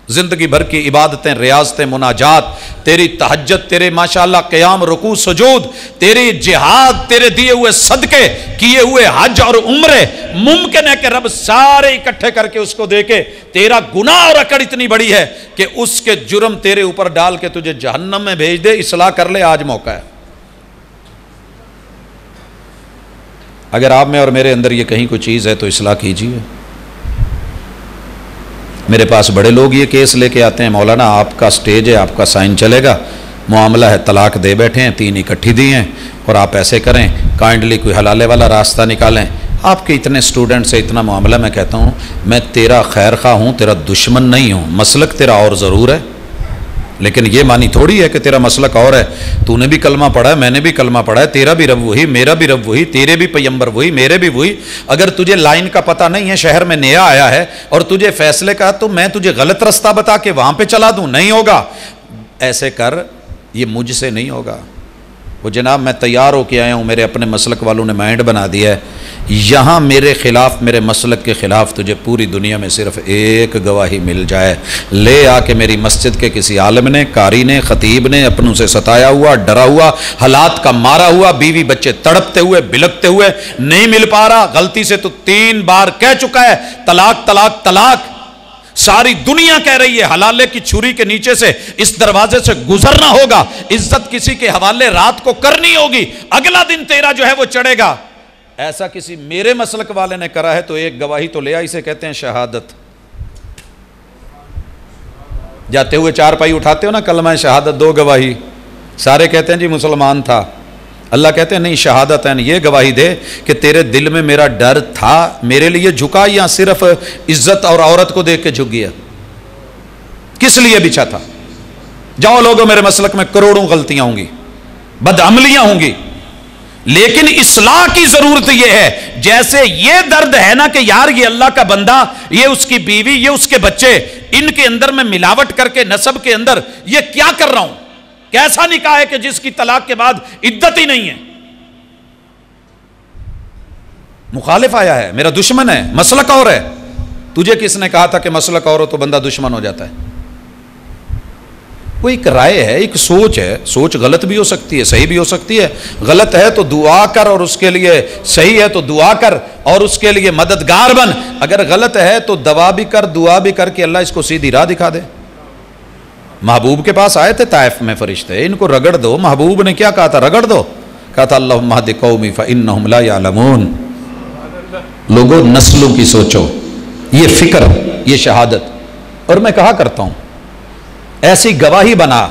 زندگی بھر کی عبادتیں، ریاضتیں، مناجات، تیری تہجد، تیرے ماشاءاللہ قیام، رکوع، سجود، تیری جہاد، تیرے دیے ہوئے صدقے، کیے ہوئے حج اور عمرے، ممکن ہے کہ رب سارے اکٹھے کر کے اس کو دے کے تیرا گناہ اور اکڑ اتنی بڑی ہے کہ اس کے جرم تیرے اوپر ڈال کے تجھے جہنم میں بھیج دے. اصلاح کر لے، آج موقع ہے. اگر آپ میں اور میرے اندر یہ کہیں کوئی چیز ہے تو اصلاح کیجیے. میرے پاس بڑے لوگ یہ کیس لے کے آتے ہیں، مولانا آپ کا سٹیج ہے، آپ کا سائن چلے گا، معاملہ ہے طلاق دے بیٹھے ہیں، 3 اکٹھی دی ہیں اور آپ ایسے کریں، کائنڈلی کوئی حلالے والا راستہ نکالیں. آپ کے اتنے اسٹوڈنٹ سے اتنا معاملہ، میں کہتا ہوں میں تیرا خیر خواہ ہوں، تیرا دشمن نہیں ہوں. مسلک تیرا اور ضرور ہے، لیکن یہ معنی تھوڑی ہے کہ تیرا مسلک اور ہے. تو نے بھی کلمہ پڑھا ہے، میں نے بھی کلمہ پڑھا ہے، تیرا بھی رب وہی، میرا بھی رب وہی، تیرے بھی پیمبر وہی، میرے بھی وہی. اگر تجھے لائن کا پتہ نہیں ہے، شہر میں نیا آیا ہے اور تجھے فیصلے کا، تو میں تجھے غلط رستہ بتا کے وہاں پہ چلا دوں؟ نہیں ہوگا. ایسے کر، یہ مجھ سے نہیں ہوگا. وہ جناب میں تیار ہو کے آیا ہوں، میرے اپنے مسلک والوں نے مائنڈ بنا دیا ہے، یہاں میرے خلاف، میرے مسلک کے خلاف تجھے پوری دنیا میں صرف ایک گواہی مل جائے، لے آ کے میری مسجد کے کسی عالم نے، قاری نے، خطیب نے، اپنوں سے ستایا ہوا، ڈرا ہوا، حالات کا مارا ہوا، بیوی بچے تڑپتے ہوئے، بلکتے ہوئے، نہیں مل پا رہا، غلطی سے تو 3 بار کہہ چکا ہے طلاق طلاق طلاق، ساری دنیا کہہ رہی ہے حلالے کی چھری کے نیچے سے اس دروازے سے گزرنا ہوگا، عزت کسی کے حوالے رات کو کرنی ہوگی، اگلا دن تیرا جو ہے وہ چڑھے گا. ایسا کسی میرے مسلک والے نے کرا ہے تو ایک گواہی تو لے آئی، اسے کہتے ہیں شہادت. جاتے ہوئے 4 پائی اٹھاتے ہو نا، کلمہ شہادت، 2 گواہی، سارے کہتے ہیں جی مسلمان تھا. اللہ کہتے ہیں نہیں، شہادت ہے، یہ گواہی دے کہ تیرے دل میں میرا ڈر تھا، میرے لیے جھکا یا صرف عزت اور عورت کو دیکھ کے جھک گیا؟ کس لیے بچھا تھا؟ جاؤ لوگوں، میرے مسلک میں کروڑوں غلطیاں ہوں گی، بدعملیاں ہوں گی، لیکن اصلاح کی ضرورت یہ ہے. جیسے یہ درد ہے نا کہ یار یہ اللہ کا بندہ، یہ اس کی بیوی، یہ اس کے بچے، ان کے اندر میں ملاوٹ کر کے نسب کے اندر یہ کیا کر رہا ہوں؟ کیسا نکاح ہے کہ جس کی طلاق کے بعد عدت ہی نہیں ہے؟ مخالف آیا ہے، میرا دشمن ہے، مسلک اور ہے. تجھے کس نے کہا تھا کہ مسلک اور ہو تو بندہ دشمن ہو جاتا ہے؟ وہ ایک رائے ہے، ایک سوچ ہے. سوچ غلط بھی ہو سکتی ہے، صحیح بھی ہو سکتی ہے. غلط ہے تو دعا کر اور اس کے لیے، صحیح ہے تو دعا کر اور اس کے لیے مددگار بن. اگر غلط ہے تو دوا بھی کر، دعا بھی کر کہ اللہ اس کو سیدھی راہ دکھا دے. محبوب کے پاس آئے تھے طائف میں فرشتے، ان کو رگڑ دو. محبوب نے کیا کہا تھا؟ رگڑ دو. کہا تھا اللہم اہد قومی فانہم لا یعلمون. لوگوں نسلوں کی سوچو، یہ فکر، یہ شہادت. اور میں کہا کرتا ہوں ایسی گواہی بنا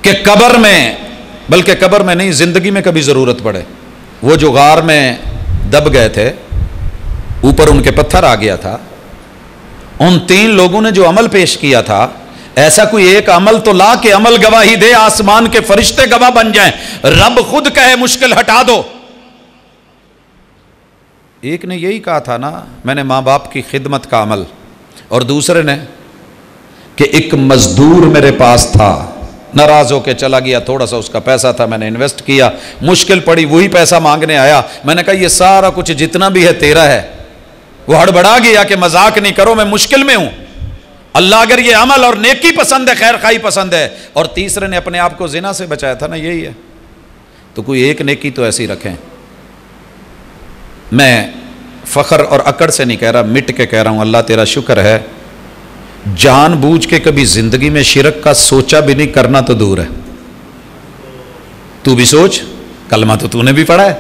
کہ قبر میں، بلکہ قبر میں نہیں، زندگی میں کبھی ضرورت پڑے. وہ جو غار میں دب گئے تھے، اوپر ان کے پتھر آ گیا تھا، ان 3 لوگوں نے جو عمل پیش کیا تھا، ایسا کوئی ایک عمل تو لا کے عمل گواہی دے، آسمان کے فرشتے گواہ بن جائیں، رب خود کہے مشکل ہٹا دو. ایک نے یہی کہا تھا نا، میں نے ماں باپ کی خدمت کا عمل، اور دوسرے نے کہ ایک مزدور میرے پاس تھا، ناراض ہو کے چلا گیا، تھوڑا سا اس کا پیسہ تھا، میں نے انویسٹ کیا، مشکل پڑی، وہی پیسہ مانگنے آیا، میں نے کہا یہ سارا کچھ جتنا بھی ہے تیرا ہے. وہ ہڑبڑا گیا کہ مذاق نہیں کرو، میں مشکل میں ہوں. اللہ اگر یہ عمل اور نیکی پسند ہے، خیر خواہی پسند ہے. اور تیسرے نے اپنے آپ کو زنا سے بچایا تھا نا، یہی ہے. تو کوئی ایک نیکی تو ایسی رکھیں. میں فخر اور اکڑ سے نہیں کہہ رہا، مٹ کے کہہ رہا ہوں، اللہ تیرا شکر ہے جان بوجھ کے کبھی زندگی میں شرک کا سوچا بھی نہیں، کرنا تو دور ہے. تو بھی سوچ، کلمہ تو نے بھی پڑھا ہے.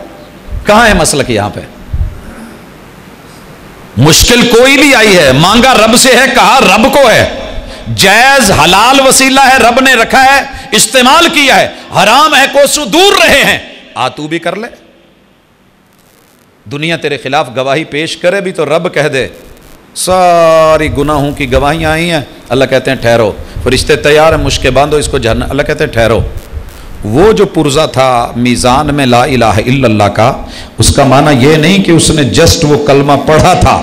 کہاں ہے مسلک یہاں پہ؟ مشکل کوئی بھی آئی ہے، مانگا رب سے ہے، کہا رب کو ہے. جائز حلال وسیلہ ہے، رب نے رکھا ہے، استعمال کیا ہے. حرام ہے، کوسوں دور رہے ہیں، تو بھی کر لے. دنیا تیرے خلاف گواہی پیش کرے بھی تو رب کہہ دے ساری گناہوں کی گواہیاں آئی ہیں. اللہ کہتے ہیں ٹھہرو، فرشتے تیار ہیں، مشکے باندھو اس کو جہنم. اللہ کہتے ہیں ٹھہرو. وہ جو پرزہ تھا میزان میں لا الہ الا اللہ کا، اس کا معنی یہ نہیں کہ اس نے جسٹ وہ کلمہ پڑھا تھا،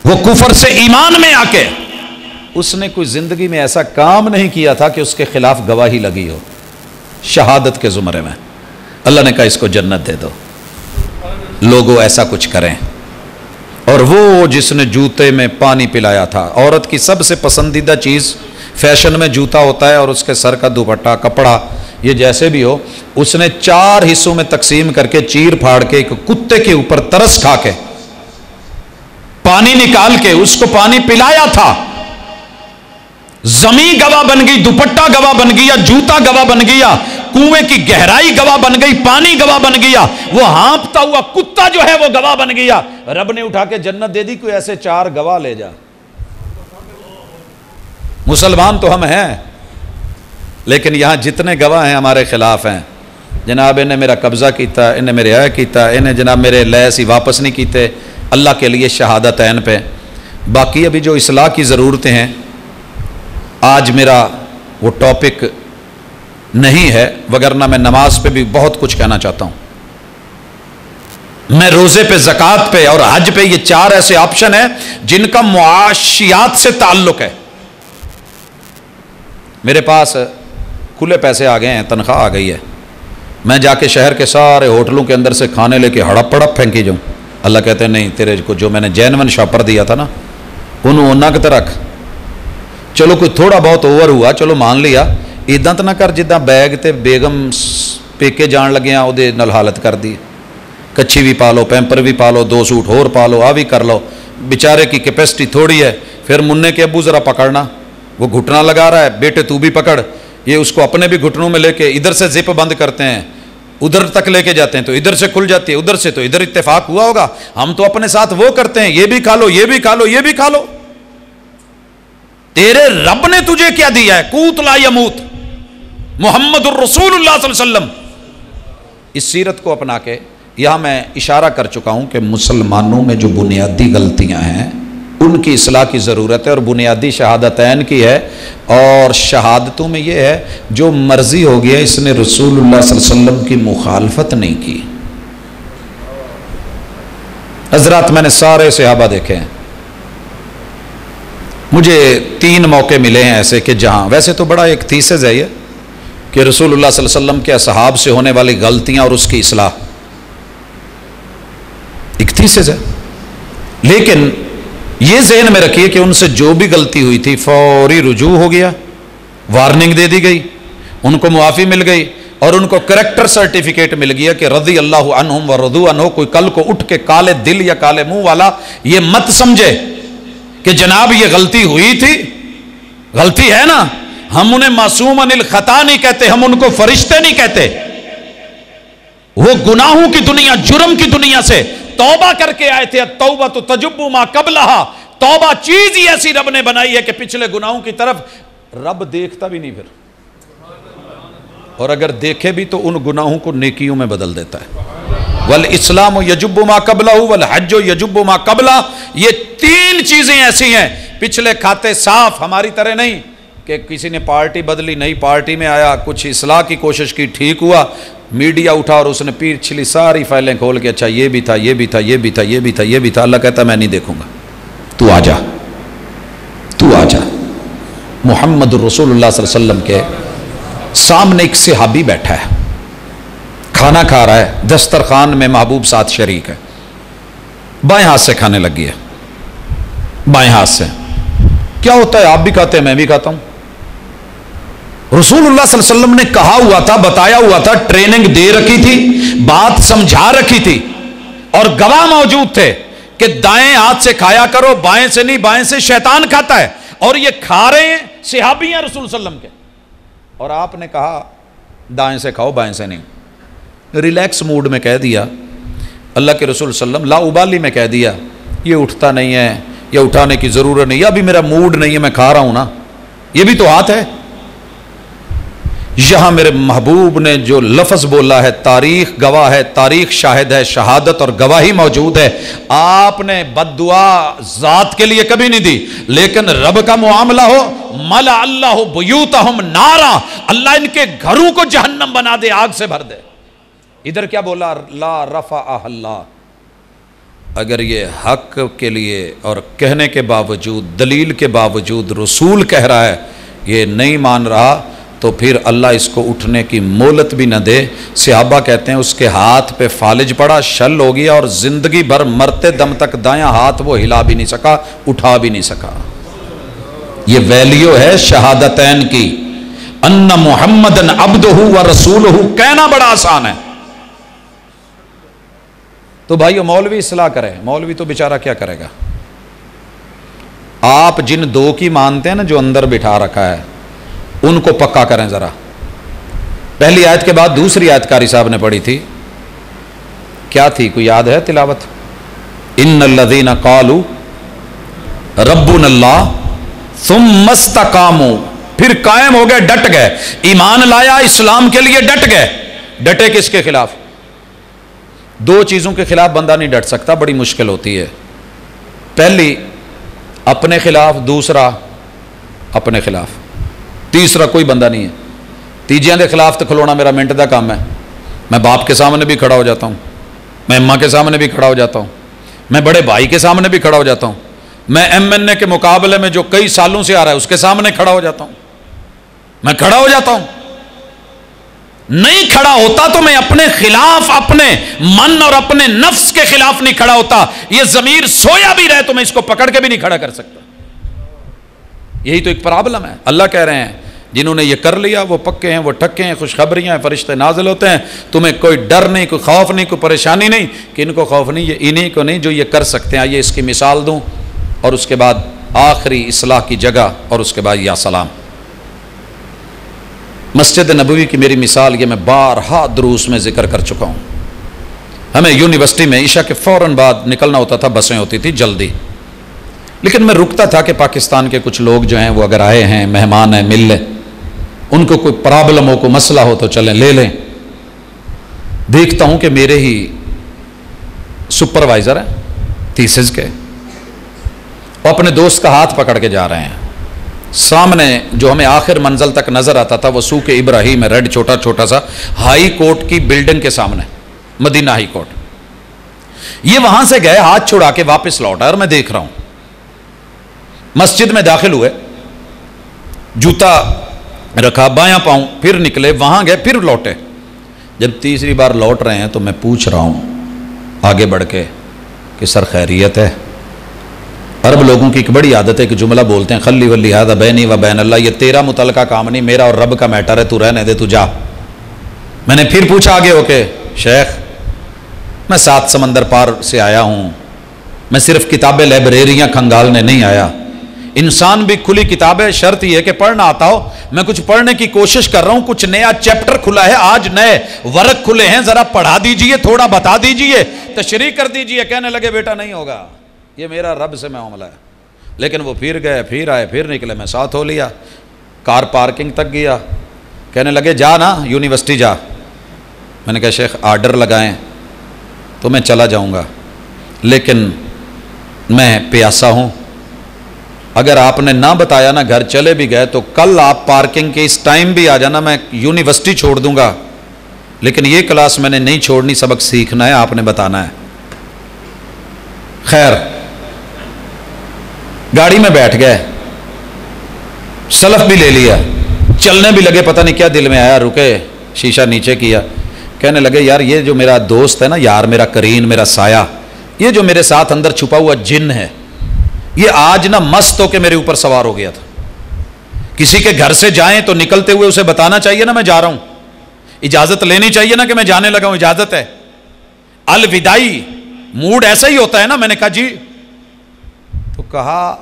وہ کفر سے ایمان میں آ کے اس نے کوئی زندگی میں ایسا کام نہیں کیا تھا کہ اس کے خلاف گواہی لگی ہو شہادت کے زمرے میں. اللہ نے کہا اس کو جنت دے دو. لوگوں ایسا کچھ کریں. اور وہ جس نے جوتے میں پانی پلایا تھا. عورت کی سب سے پسندیدہ چیز فیشن میں جوتا ہوتا ہے اور اس کے سر کا دوپٹہ کپڑا یہ جیسے بھی ہو, اس نے 4 حصوں میں تقسیم کر کے چیر پھاڑ کے ایک کتے کے اوپر ترس کھا کے پانی نکال کے اس کو پانی پلایا تھا. زمین گواہ بن گئی, دوپٹہ گواہ بن گیا, جوتا گواہ بن گیا, کنویں کی گہرائی گواہ بن گئی, پانی گواہ بن گیا, وہ ہانپتا ہوا کتا جو ہے وہ گواہ بن گیا. رب نے اٹھا کے جنت دے دی, کوئی ایسے 4 گواہ لے جا. مسلمان تو ہم ہیں, لیکن یہاں جتنے گواہ ہیں ہمارے خلاف ہیں. جناب انہیں میرا قبضہ کیتا, انہیں میرے آیا کیتا, انہیں جناب میرے لیسی واپس نہیں کیتے. اللہ کے لیے شہادتین پہ. باقی ابھی جو اصلاح کی ضرورتیں ہیں, آج میرا وہ ٹاپک نہیں ہے, وگرنہ میں نماز پہ بھی بہت کچھ کہنا چاہتا ہوں. میں روزے پہ, زکوٰۃ پہ اور حج پہ, یہ 4 ایسے آپشن ہیں جن کا معاشیات سے تعلق ہے. میرے پاس کھلے پیسے آ گئے ہیں, تنخواہ آ گئی ہے, میں جا کے شہر کے سارے ہوٹلوں کے اندر سے کھانے لے کے ہڑپ پڑپ پھینکی جاؤں. اللہ کہتے ہیں نہیں, تیرے کو جو میں نے جینون شاپر دیا تھا نا انہوں نقد رکھ. چلو کوئی تھوڑا بہت اوور ہوا, چلو مان لیا. اداں تو نہ کر جداں بیگ تے بیگم پیکے جان لگے وہ نال حالت کر دی. کچھی بھی پا لو, پیمپر بھی پا لو, 2 سوٹ اور پا لو, آ بھی کر لو. بیچارے کی کیپیسٹی تھوڑی ہے. پھر منع کے ابو ذرا پکڑنا, وہ گھٹنا لگا رہا ہے, بیٹے تو بھی پکڑ. یہ اس کو اپنے بھی گھٹنوں میں لے کے ادھر سے زپ بند کرتے ہیں, ادھر تک لے کے جاتے ہیں تو ادھر سے کھل جاتی ہے, ادھر سے تو ادھر. اتفاق ہوا ہوگا, ہم تو اپنے ساتھ وہ کرتے ہیں, یہ بھی کھا لو, یہ بھی کھا لو, یہ بھی کھا لو. تیرے رب نے تجھے کیا دیا ہے؟ قوت لا یموت, محمد الرسول اللہ صلی اللہ علیہ وسلم. اس سیرت کو اپنا کے یہاں میں اشارہ کر چکا ہوں کہ مسلمانوں میں جو بنیادی غلطیاں ہیں ان کی اصلاح کی ضرورت ہے, اور بنیادی شہادتین کی ہے. اور شہادتوں میں یہ ہے جو مرضی ہو گیا, اس نے رسول اللہ صلی اللہ علیہ وسلم کی مخالفت نہیں کی. حضرات میں نے سارے صحابہ دیکھے ہیں, مجھے 3 موقع ملے ہیں ایسے کہ جہاں, ویسے تو بڑا ایک تھیسز ہے یہ کہ رسول اللہ صلی اللہ علیہ وسلم کے اصحاب سے ہونے والی غلطیاں اور اس کی اصلاح, ایک تھیسز ہے. لیکن یہ ذہن میں رکھیے کہ ان سے جو بھی غلطی ہوئی تھی فوری رجوع ہو گیا, وارننگ دے دی گئی, ان کو معافی مل گئی, اور ان کو کریکٹر سرٹیفکیٹ مل گیا کہ رضی اللہ عنہم ورضوا عنہ. کوئی کل کو اٹھ کے کالے دل یا کالے منہ والا یہ مت سمجھے کہ جناب یہ غلطی ہوئی تھی, غلطی ہے نا. ہم انہیں معصوم عن الخطا نہیں کہتے, ہم ان کو فرشتے نہیں کہتے. وہ گناہوں کی دنیا, جرم کی دنیا سے توبہ کر کے آئے تھے. توبہ تو تجب ما قبلہا, توبہ چیز ہی ایسی رب نے بنائی ہے کہ پچھلے گناہوں کی طرف رب دیکھتا بھی نہیں پھر, اور اگر دیکھے بھی تو ان گناہوں کو نیکیوں میں بدل دیتا ہے. والاسلام یجب ما قبلہ والحج یجب ما قبلہ. یہ 3 چیزیں ایسی ہیں, پچھلے کھاتے صاف, ہماری طرح نہیں کہ کسی نے پارٹی بدلی, نئی پارٹی میں آیا, کچھ اصلاح کی کوشش کی, ٹھیک ہوا, میڈیا اٹھا اور اس نے پچھلی ساری فائلیں کھول کے اچھا یہ بھی تھا, یہ بھی تھا, یہ بھی تھا, یہ بھی تھا, یہ بھی تھا. اللہ کہتا میں نہیں دیکھوں گا, تو آ جا, تو آ جا. محمد الرسول اللہ صلی اللہ علیہ وسلم کے سامنے ایک صحابی بیٹھا ہے, کھانا کھا رہا ہے, دسترخوان میں محبوب ساتھ شریک ہے, بائیں ہاتھ سے کھانے لگ گیا, بائیں ہاتھ سے. کیا ہوتا ہے, آپ بھی کھاتے ہیں, میں بھی کھاتا ہوں. رسول اللہ صلی اللہ علیہ وسلم نے کہا ہوا تھا, بتایا ہوا تھا, ٹریننگ دے رکھی تھی, بات سمجھا رکھی تھی, اور گواہ موجود تھے کہ دائیں ہاتھ سے کھایا کرو, بائیں سے نہیں, بائیں سے شیطان کھاتا ہے. اور یہ کھا رہے ہیں, صحابی ہیں رسول صلی اللہ علیہ وسلم کے, اور آپ نے کہا دائیں سے کھاؤ, بائیں سے نہیں. ریلیکس موڈ میں کہہ دیا, اللہ کے رسول صلی اللہ علیہ وسلم لا ابالی میں کہہ دیا, یہ اٹھتا نہیں ہے, یہ اٹھانے کی ضرورت نہیں, یا بھی میرا موڈ نہیں ہے, میں کھا رہا ہوں نا, یہ بھی تو ہاتھ ہے. یہاں میرے محبوب نے جو لفظ بولا ہے, تاریخ گواہ ہے, تاریخ شاہد ہے, شہادت اور گواہی موجود ہے. آپ نے بد دعا ذات کے لیے کبھی نہیں دی, لیکن رب کا معاملہ ہو, ملا اللہ بیوتہم نارا, اللہ ان کے گھروں کو جہنم بنا دے, آگ سے بھر دے. ادھر کیا بولا, لا رفعہ اللہ. اگر یہ حق کے لیے اور کہنے کے باوجود, دلیل کے باوجود رسول کہہ رہا ہے, یہ نہیں مان رہا, تو پھر اللہ اس کو اٹھنے کی مہلت بھی نہ دے۔ صحابہ کہتے ہیں اس کے ہاتھ پہ فالج پڑا، شل ہو گیا، اور زندگی بھر مرتے دم تک دایاں ہاتھ وہ ہلا بھی نہیں سکا، اٹھا بھی نہیں سکا۔ یہ ویلیو ہے شہادتین کی، ان محمدن عبدہ و رسولہ، کہنا بڑا آسان ہے۔ تو بھائیو مولوی اصلاح کرے، مولوی تو بیچارہ کیا کرے گا؟ آپ جن دو کی مانتے ہیں نا جو اندر بٹھا رکھا ہے، ان کو پکا کریں ذرا۔ پہلی آیت کے بعد دوسری آیت قاری صاحب نے پڑھی تھی، کیا تھی؟ کوئی یاد ہے تلاوت؟ ان الذین قالوا ربنا اللہ ثم استقاموا، پھر قائم ہو گئے، ڈٹ گئے، ایمان لایا، اسلام کے لیے ڈٹ گئے۔ ڈٹے کس کے خلاف؟ دو چیزوں کے خلاف بندہ نہیں ڈٹ سکتا، بڑی مشکل ہوتی ہے۔ پہلی اپنے خلاف، دوسرا اپنے خلاف، تیسرا کوئی بندہ نہیں ہے۔ تیجیاں دے خلاف تو کھلونا میرا منٹ دا کام ہے۔ میں باپ کے سامنے بھی کھڑا ہو جاتا ہوں، میں اماں کے سامنے بھی کھڑا ہو جاتا ہوں، میں بڑے بھائی کے سامنے بھی کھڑا ہو جاتا ہوں، میں MNA کے مقابلے میں جو کئی سالوں سے آ رہا ہے اس کے سامنے کھڑا ہو جاتا ہوں، میں کھڑا ہو جاتا ہوں۔ نہیں کھڑا ہوتا تو میں اپنے خلاف، اپنے من اور اپنے نفس کے خلاف نہیں کھڑا ہوتا۔ یہ ضمیر سویا بھی رہے تو میں اس کو پکڑ کے بھی نہیں کھڑا کر سکتا۔ یہی تو ایک پرابلم ہے۔ اللہ کہہ رہے ہیں جنہوں نے یہ کر لیا وہ پکے ہیں، وہ ٹھکے ہیں، خوشخبریاں ہیں، فرشتے نازل ہوتے ہیں، تمہیں کوئی ڈر نہیں، کوئی خوف نہیں، کوئی پریشانی نہیں۔ کن کو خوف نہیں؟ یہ انہی کو نہیں جو یہ کر سکتے ہیں۔ آئیے اس کی مثال دوں اور اس کے بعد آخری اصلاح کی جگہ، اور اس کے بعد یا سلام۔ مسجد نبوی کی میری مثال یہ میں بارہا دروس میں ذکر کر چکا ہوں۔ ہمیں یونیورسٹی میں عشاء کے فوراً بعد نکلنا ہوتا تھا، بسیں ہوتی تھی جلدی، لیکن میں رکتا تھا کہ پاکستان کے کچھ لوگ جو ہیں وہ اگر آئے ہیں، مہمان ہیں، مل لیں، ان کو کوئی پرابلم ہو، کوئی مسئلہ ہو تو چلیں لے لیں۔ دیکھتا ہوں کہ میرے ہی سپروائزر ہیں تھیسز کے، وہ اپنے دوست کا ہاتھ پکڑ کے جا رہے ہیں۔ سامنے جو ہمیں آخر منزل تک نظر آتا تھا وہ سوق ابراہیم ہے، ریڈ چھوٹا چھوٹا سا، ہائی کورٹ کی بلڈنگ کے سامنے، مدینہ ہائی کورٹ۔ یہ وہاں سے گئے، ہاتھ چھڑا کے واپس لوٹا، اور میں دیکھ رہا ہوں۔ مسجد میں داخل ہوئے، جوتا رکھا بایاں پاؤں، پھر نکلے، وہاں گئے، پھر لوٹے۔ جب تیسری بار لوٹ رہے ہیں تو میں پوچھ رہا ہوں آگے بڑھ کے کہ سر خیریت ہے؟ عرب لوگوں کی ایک بڑی عادت ہے کہ جملہ بولتے ہیں، خلی ولی ھذا بینی و بین اللہ، یہ تیرا متعلقہ کام نہیں، میرا اور رب کا میٹر ہے، تو رہنے دے، تو جا۔ میں نے پھر پوچھا آگے ہو کے، شیخ میں 7 سمندر پار سے آیا ہوں، میں صرف کتابیں لائبریریاں کھنگالنے نہیں آیا، انسان بھی کھلی کتاب ہے، شرط یہ ہے کہ پڑھنا آتا ہو۔ میں کچھ پڑھنے کی کوشش کر رہا ہوں، کچھ نیا چیپٹر کھلا ہے، آج نئے ورق کھلے ہیں، ذرا پڑھا دیجئے، تھوڑا بتا دیجئے، تشریح کر دیجئے۔ کہنے لگے بیٹا نہیں ہوگا، یہ میرا رب سے معاملہ ہے۔ لیکن وہ پھر گئے، پھر آئے، پھر نکلے، میں ساتھ ہو لیا، کار پارکنگ تک گیا۔ کہنے لگے جا نا یونیورسٹی جا۔ میں نے کہا شیخ آرڈر لگائیں تو میں چلا جاؤں گا، لیکن میں پیاسا ہوں، اگر آپ نے نہ بتایا نا گھر چلے بھی گئے تو کل آپ پارکنگ کے اس ٹائم بھی آ جانا، میں یونیورسٹی چھوڑ دوں گا، لیکن یہ کلاس میں نے نہیں چھوڑنی، سبق سیکھنا ہے، آپ نے بتانا ہے۔ خیر گاڑی میں بیٹھ گئے، سلف بھی لے لیا، چلنے بھی لگے، پتہ نہیں کیا دل میں آیا، رکے، شیشہ نیچے کیا، کہنے لگے یار یہ جو میرا دوست ہے نا، یار میرا کرین، میرا سایہ، یہ جو میرے ساتھ اندر چھپا ہوا جن ہے، یہ آج نہ مست ہو کے میرے اوپر سوار ہو گیا تھا۔ کسی کے گھر سے جائیں تو نکلتے ہوئے اسے بتانا چاہیے نا میں جا رہا ہوں، اجازت لینی چاہیے نا کہ میں جانے لگا ہوں، اجازت ہے۔ الوداعی موڈ ایسا ہی ہوتا ہے نا۔ میں نے کہا جی، تو کہا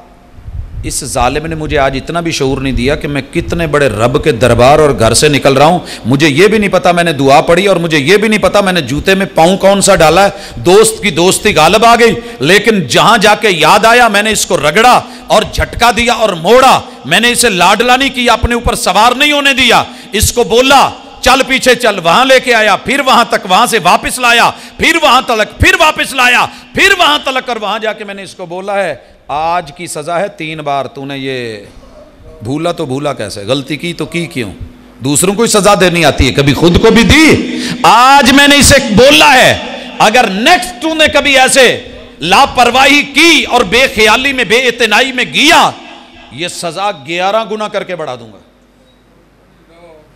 اس ظالم نے مجھے آج اتنا بھی شعور نہیں دیا کہ میں کتنے بڑے رب کے دربار اور گھر سے نکل رہا ہوں، مجھے یہ بھی نہیں پتا میں نے دعا پڑھی، اور مجھے یہ بھی نہیں پتا میں نے جوتے میں پاؤں کون سا ڈالا ہے۔ دوست کی دوستی غالب آ گئی، لیکن جہاں جا کے یاد آیا میں نے اس کو رگڑا اور جھٹکا دیا اور موڑا، میں نے اسے لاڈلا نہیں کیا، اپنے اوپر سوار نہیں ہونے دیا، اس کو بولا چل پیچھے چل، وہاں لے کے آیا، پھر وہاں تک، وہاں سے واپس لایا، پھر وہاں تلک، پھر واپس لایا، پھر وہاں تلک، اور وہاں جا کے میں نے اس کو بولا ہے آج کی سزا ہے 3 بار، تو نے یہ بھولا تو بھولا کیسے، غلطی کی تو کی کیوں؟ دوسروں کو سزا دینی آتی ہے، کبھی خود کو بھی دی۔ آج میں نے اسے بولا ہے اگر نیکسٹ تو نے کبھی ایسے لاپرواہی کی اور بے خیالی میں، بے اعتنائی میں گیا، یہ سزا 11 گنا کر کے بڑھا دوں گا۔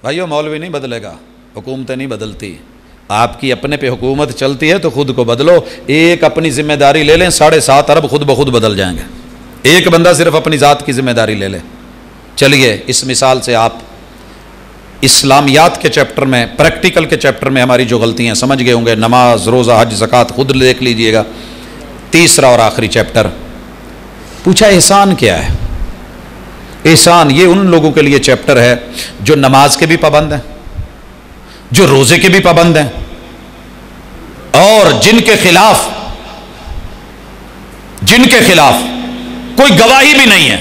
بھائیو مولوی نہیں بدلے گا، حکومتیں نہیں بدلتی، آپ کی اپنے پہ حکومت چلتی ہے تو خود کو بدلو۔ ایک اپنی ذمہ داری لے لیں، 7.5 ارب خود بخود بدل جائیں گے۔ ایک بندہ صرف اپنی ذات کی ذمہ داری لے لے۔ چلیے اس مثال سے آپ اسلامیات کے چیپٹر میں، پریکٹیکل کے چیپٹر میں ہماری جو غلطیاں سمجھ گئے ہوں گے، نماز، روزہ، حج، زکوٰۃ، خود دیکھ لیجئے گا۔ تیسرا اور آخری چیپٹر پوچھا احسان کیا ہے؟ احسان یہ ان لوگوں کے لیے چیپٹر ہے جو نماز کے بھی پابند ہیں، جو روزے کے بھی پابند ہیں، اور جن کے خلاف کوئی گواہی بھی نہیں ہے،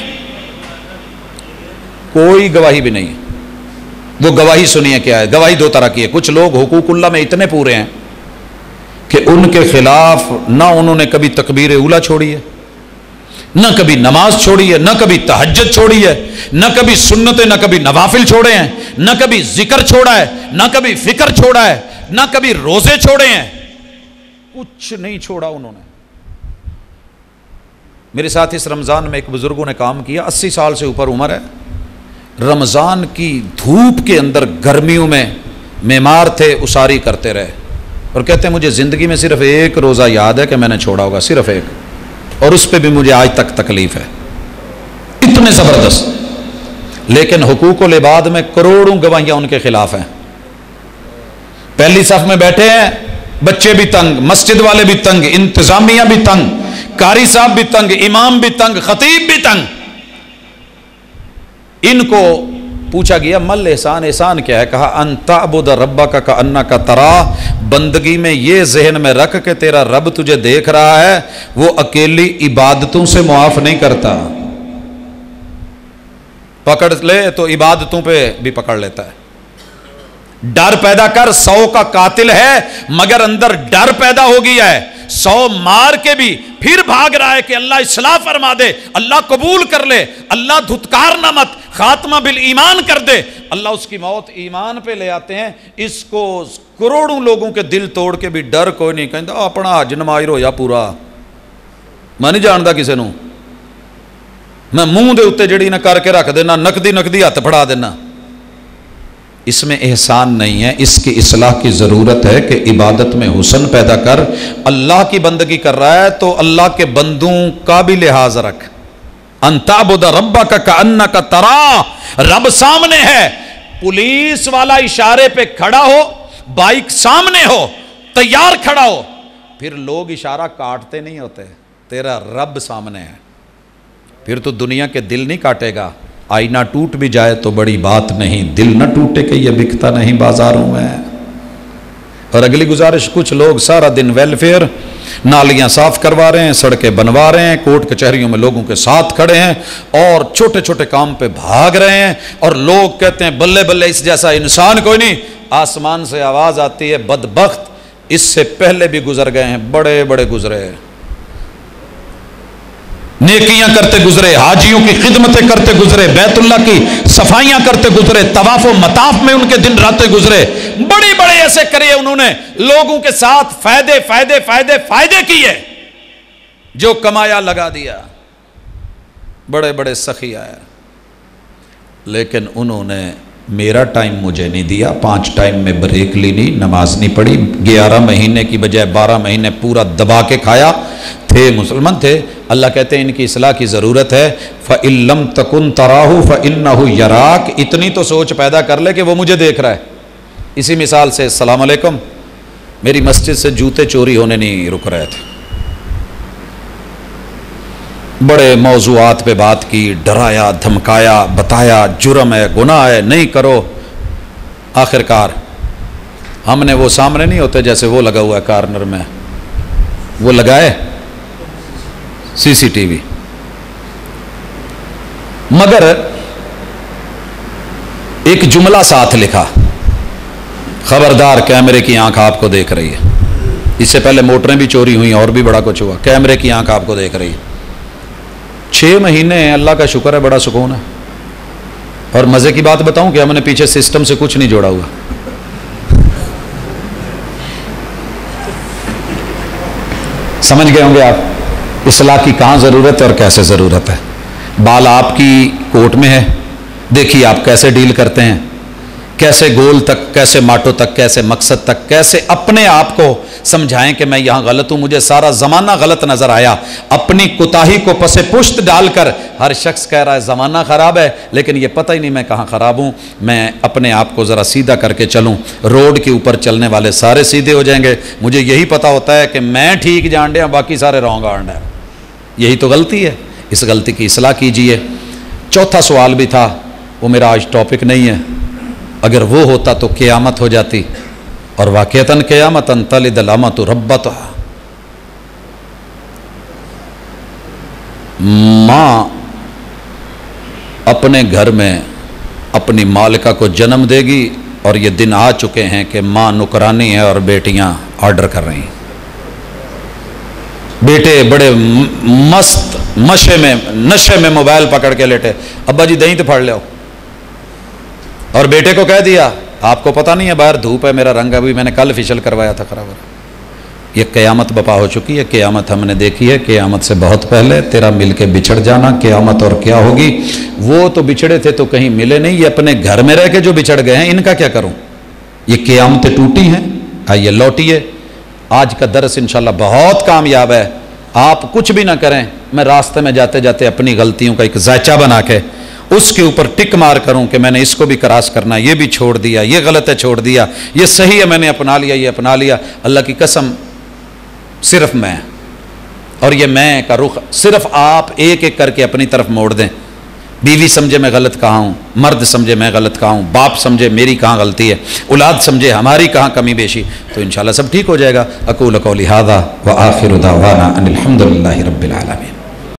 کوئی گواہی بھی نہیں ہے۔ وہ گواہی سنیے کیا ہے؟ گواہی 2 طرح کی ہے۔ کچھ لوگ حقوق اللہ میں اتنے پورے ہیں کہ ان کے خلاف نہ انہوں نے کبھی تکبیر اولیٰ چھوڑی ہے، نہ کبھی نماز چھوڑی ہے، نہ کبھی تہجد چھوڑی ہے، نہ کبھی سنتیں، نہ کبھی نوافل چھوڑے ہیں، نہ کبھی ذکر چھوڑا ہے، نہ کبھی فکر چھوڑا ہے، نہ کبھی روزے چھوڑے ہیں، کچھ نہیں چھوڑا انہوں نے۔ میرے ساتھ اس رمضان میں ایک بزرگوں نے کام کیا، 80 سال سے اوپر عمر ہے، رمضان کی دھوپ کے اندر گرمیوں میں بیمار تھے، اساری کرتے رہے، اور کہتے ہیں مجھے زندگی میں صرف ایک روزہ یاد ہے کہ میں نے چھوڑا ہوگا، صرف ایک، اور اس پہ بھی مجھے آج تک تکلیف ہے۔ اتنے زبردست، لیکن حقوق العباد میں کروڑوں گواہیاں ان کے خلاف ہیں۔ پہلی صف میں بیٹھے ہیں، بچے بھی تنگ، مسجد والے بھی تنگ، انتظامیہ بھی تنگ، قاری صاحب بھی تنگ، امام بھی تنگ، خطیب بھی تنگ۔ ان کو پوچھا گیا مل احسان، احسان کیا ہے؟ کہا ان تعبد ربک کأنک تراہ، بندگی میں یہ ذہن میں رکھ کہ تیرا رب تجھے دیکھ رہا ہے، وہ اکیلی عبادتوں سے معاف نہیں کرتا، پکڑ لے تو عبادتوں پہ بھی پکڑ لیتا ہے۔ ڈر پیدا کر، 100 کا قاتل ہے مگر اندر ڈر پیدا ہو گیا ہے، 100 مار کے بھی پھر بھاگ رہا ہے کہ اللہ اصلاح فرما دے، اللہ قبول کر لے، اللہ دھتکار نہ مت، خاتمہ بالایمان کر دے، اللہ اس کی موت ایمان پہ لے آتے ہیں۔ اس کو کروڑوں لوگوں کے دل توڑ کے بھی ڈر کوئی نہیں، کہتا اپنا حج نماز ہویا پورا، میں نہیں جانتا کسی نو، میں منہ دے اتے جڑی نہ کر کے رکھ دینا، نقدی ہاتھ پھڑا دینا۔ اس میں احسان نہیں ہے، اس کی اصلاح کی ضرورت ہے کہ عبادت میں حسن پیدا کر۔ اللہ کی بندگی کر رہا ہے تو اللہ کے بندوں کا بھی لحاظ رکھ۔ ان تعبد ربک کأنک تراہ، رب سامنے ہے، پولیس والا اشارے پہ کھڑا ہو، بائک سامنے ہو، تیار کھڑا ہو، پھر لوگ اشارہ کاٹتے نہیں ہوتے، تیرا رب سامنے ہے، پھر تو دنیا کے دل نہیں کاٹے گا۔ آئینہ ٹوٹ بھی جائے تو بڑی بات نہیں، دل نہ ٹوٹے کہ یہ بکتا نہیں بازاروں میں۔ اور اگلی گزارش، کچھ لوگ سارا دن ویلفیئر، نالیاں صاف کروا رہے ہیں، سڑکیں بنوا رہے ہیں، کورٹ کچہریوں میں لوگوں کے ساتھ کھڑے ہیں، اور چھوٹے چھوٹے کام پہ بھاگ رہے ہیں، اور لوگ کہتے ہیں بلے بلے اس جیسا انسان کوئی نہیں۔ آسمان سے آواز آتی ہے بدبخت، اس سے پہلے بھی گزر گئے ہیں، بڑے بڑے گزرے، نیکیاں کرتے گزرے، حاجیوں کی خدمتیں کرتے گزرے، بیت اللہ کی صفائیاں کرتے گزرے، طواف و مطاف میں ان کے دن راتیں گزرے، بڑے بڑے ایسے کرے انہوں نے، لوگوں کے ساتھ فائدے فائدے فائدے فائدے کیے، جو کمایا لگا دیا، بڑے بڑے سخی آیا، لیکن انہوں نے میرا ٹائم مجھے نہیں دیا، 5 ٹائم میں بریک لی نہیں، نماز نہیں پڑھی، 11 مہینے کی بجائے 12 مہینے پورا دبا کے کھایا، تھے مسلمان تھے۔ اللہ کہتے ہیں ان کی اصلاح کی ضرورت ہے۔ فَإِن لَمْ تَكُنْ تَرَاهُ فَإِنَّهُ يَرَاكَ، اتنی تو سوچ پیدا کر لے کہ وہ مجھے دیکھ رہا ہے۔ اسی مثال سے السلام علیکم، میری مسجد سے جوتے چوری ہونے نہیں رک رہے تھے، بڑے موضوعات پہ بات کی، ڈرایا دھمکایا، بتایا جرم ہے، گناہ ہے، نہیں کرو۔ آخر کار ہم نے وہ سامنے نہیں ہوتے جیسے وہ لگا ہوا ہے کارنر میں، وہ لگائے CCTV، مگر ایک جملہ ساتھ لکھا، خبردار کیمرے کی آنکھ آپ کو دیکھ رہی ہے۔ اس سے پہلے موٹریں بھی چوری ہوئیں اور بھی بڑا کچھ ہوا، کیمرے کی آنکھ آپ کو دیکھ رہی ہے۔ 6 مہینے اللہ کا شکر ہے، بڑا سکون ہے۔ اور مزے کی بات بتاؤں کہ ہم نے پیچھے سسٹم سے کچھ نہیں جوڑا ہوا، سمجھ گئے ہوں گے آپ اصلاح کی کہاں ضرورت ہے اور کیسے ضرورت ہے۔ بال آپ کی کوٹ میں ہے، دیکھیے آپ کیسے ڈیل کرتے ہیں، کیسے گول تک، کیسے ماٹو تک، کیسے مقصد تک، کیسے اپنے آپ کو سمجھائیں کہ میں یہاں غلط ہوں، مجھے سارا زمانہ غلط نظر آیا۔ اپنی کوتاہی کو پس پشت ڈال کر ہر شخص کہہ رہا ہے زمانہ خراب ہے، لیکن یہ پتہ ہی نہیں میں کہاں خراب ہوں۔ میں اپنے آپ کو ذرا سیدھا کر کے چلوں، روڈ کے اوپر چلنے والے سارے سیدھے ہو جائیں گے۔ مجھے یہی پتہ ہوتا ہے کہ میں ٹھیک جان ڈیا، باقی سارے رونگ آن ڈیا۔ یہی تو غلطی ہے، اس غلطی کی اصلاح کیجئے۔ چوتھا سوال بھی تھا، وہ میرا آج ٹاپک نہیں ہے، اگر وہ ہوتا تو قیامت ہو جاتی، اور واقعتاً قیامتاً تلد الامۃ ربتہا، ماں اپنے گھر میں اپنی مالکہ کو جنم دے گی، اور یہ دن آ چکے ہیں کہ ماں نکرانی ہے اور بیٹیاں آرڈر کر رہی ہیں۔ بیٹے بڑے مست نشے میں موبائل پکڑ کے لیٹے، ابا جی دہی تو پھاڑ لو، اور بیٹے کو کہہ دیا آپ کو پتہ نہیں ہے باہر دھوپ ہے، میرا رنگ ابھی میں نے کل فیشل کروایا تھا خراب ہو۔ یہ قیامت بپا ہو چکی ہے، قیامت ہم نے دیکھی ہے، قیامت سے بہت پہلے تیرا مل کے بچھڑ جانا، قیامت اور کیا ہوگی۔ وہ تو بچھڑے تھے تو کہیں ملے نہیں، یہ اپنے گھر میں رہ کے جو بچھڑ گئے ہیں ان کا کیا کروں؟ یہ قیامتیں ٹوٹی ہیں۔ آئیے لوٹیے، آج کا درس انشاءاللہ بہت کامیاب ہے۔ آپ کچھ بھی نہ کریں، میں راستے میں جاتے جاتے اپنی غلطیوں کا ایک ذائچہ بنا کے اس کے اوپر ٹک مار کروں کہ میں نے اس کو بھی کراس کرنا، یہ بھی چھوڑ دیا، یہ غلط ہے چھوڑ دیا، یہ صحیح ہے میں نے اپنا لیا، یہ اپنا لیا۔ اللہ کی قسم صرف میں، اور یہ میں کا رخ صرف آپ ایک ایک کر کے اپنی طرف موڑ دیں۔ بیوی سمجھے میں غلط کہاں ہوں، مرد سمجھے میں غلط کہاں ہوں، باپ سمجھے میری کہاں غلطی ہے، اولاد سمجھے ہماری کہاں کمی بیشی، تو انشاءاللہ سب ٹھیک ہو جائے گا۔ اقول قولی ھذا وآخر دعوانا ان الحمد للہ رب العالمین۔